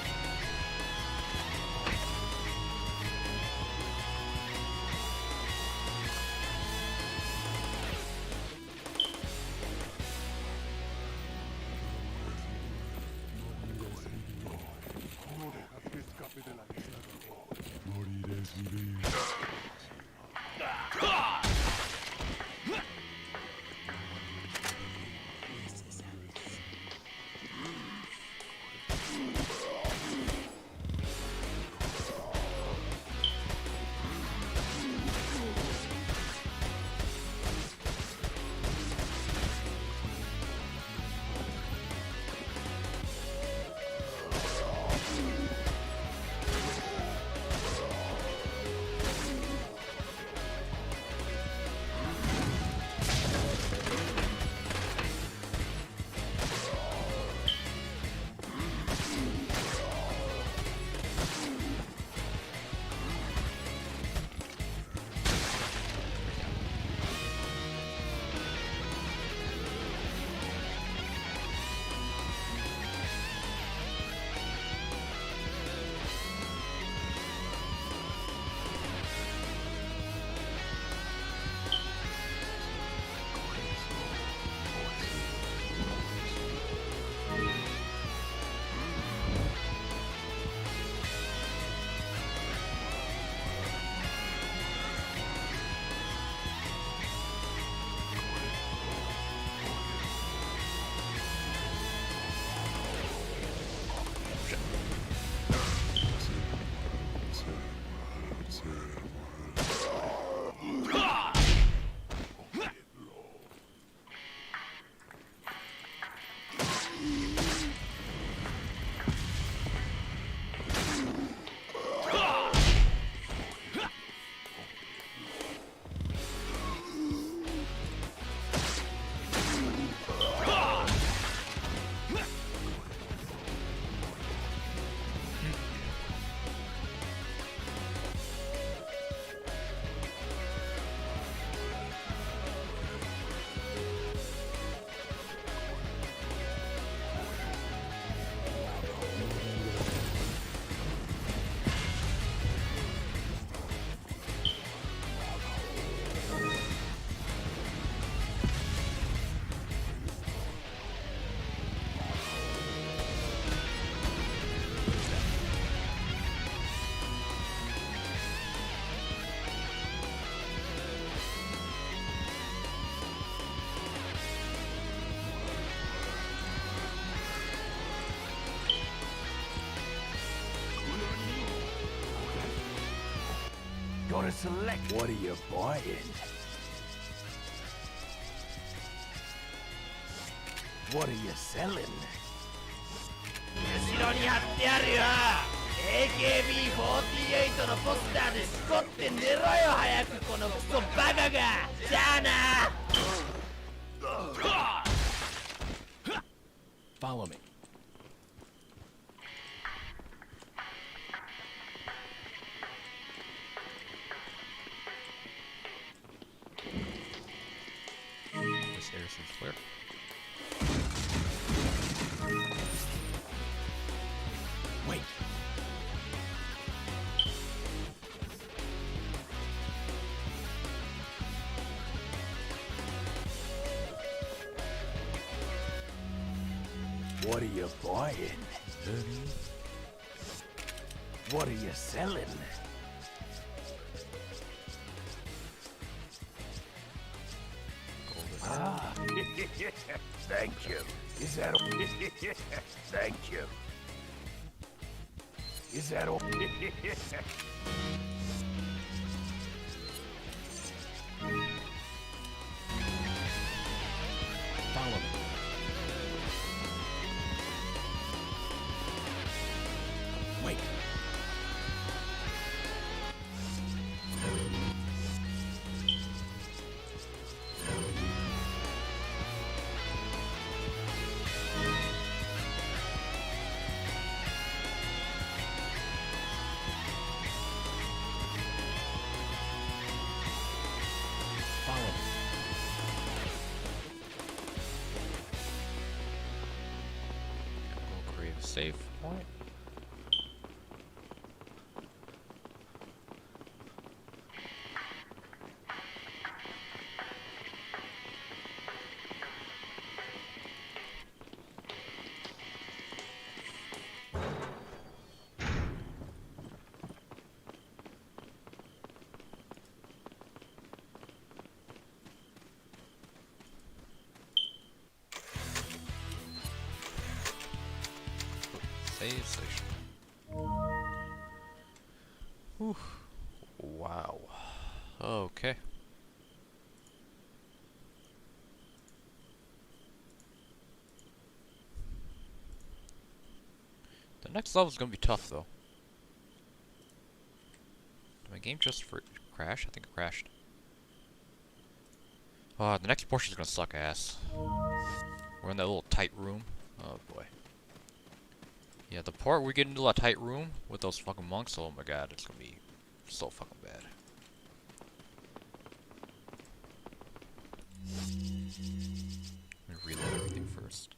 Gotta select. What are you buying? What are you selling? 後ろに貼ってあるよ AKB48 のポスターでしこって寝ろよ早くこのクソバカがじゃあな Follow me. This area seems clear. Wait. What are you buying? What are you selling? Ah, thank you. Is that all? Thank you. Is that all? Follow me. Wait. Follow me. We'll create a save point. Save station. Whew. Wow. Okay. The next level is gonna be tough, though. Did my game just crash? I think it crashed. The next portion is gonna suck ass. We're in that little tight room. Oh boy. Yeah, the part we get into a tight room with those fucking monks, oh my god, it's gonna be so fucking bad. Let me reload everything first.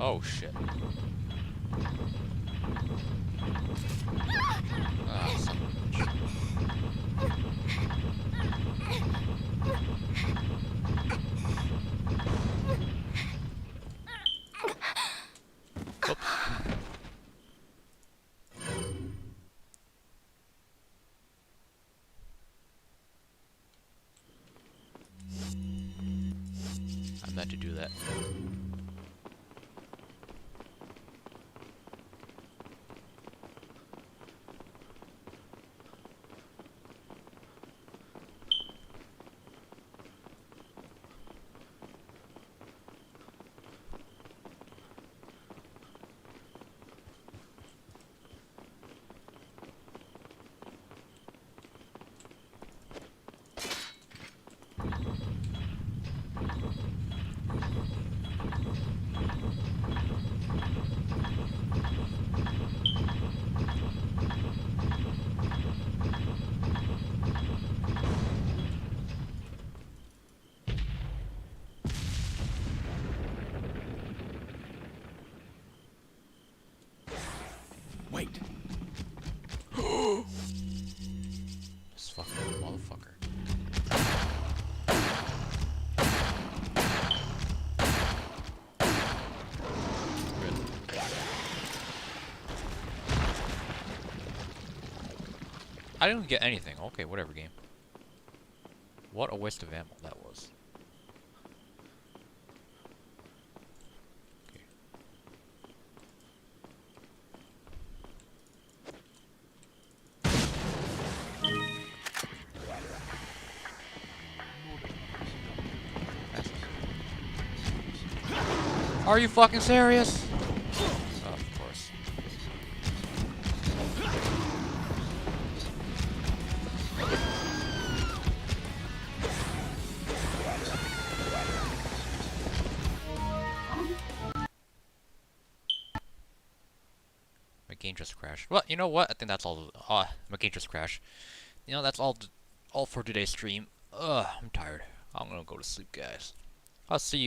Oh shit. Ah, son of a bitch. Oops. I meant to do that. Wait. This fucking motherfucker. Really? I didn't get anything. Okay, whatever, game. What a waste of ammo that was. Okay. Are you fucking serious? Oh, of course. My game just crashed. Well, you know what? I think that's all. My game just crashed. You know, that's all for today's stream. I'm tired. I'm gonna go to sleep, guys. I'll see you.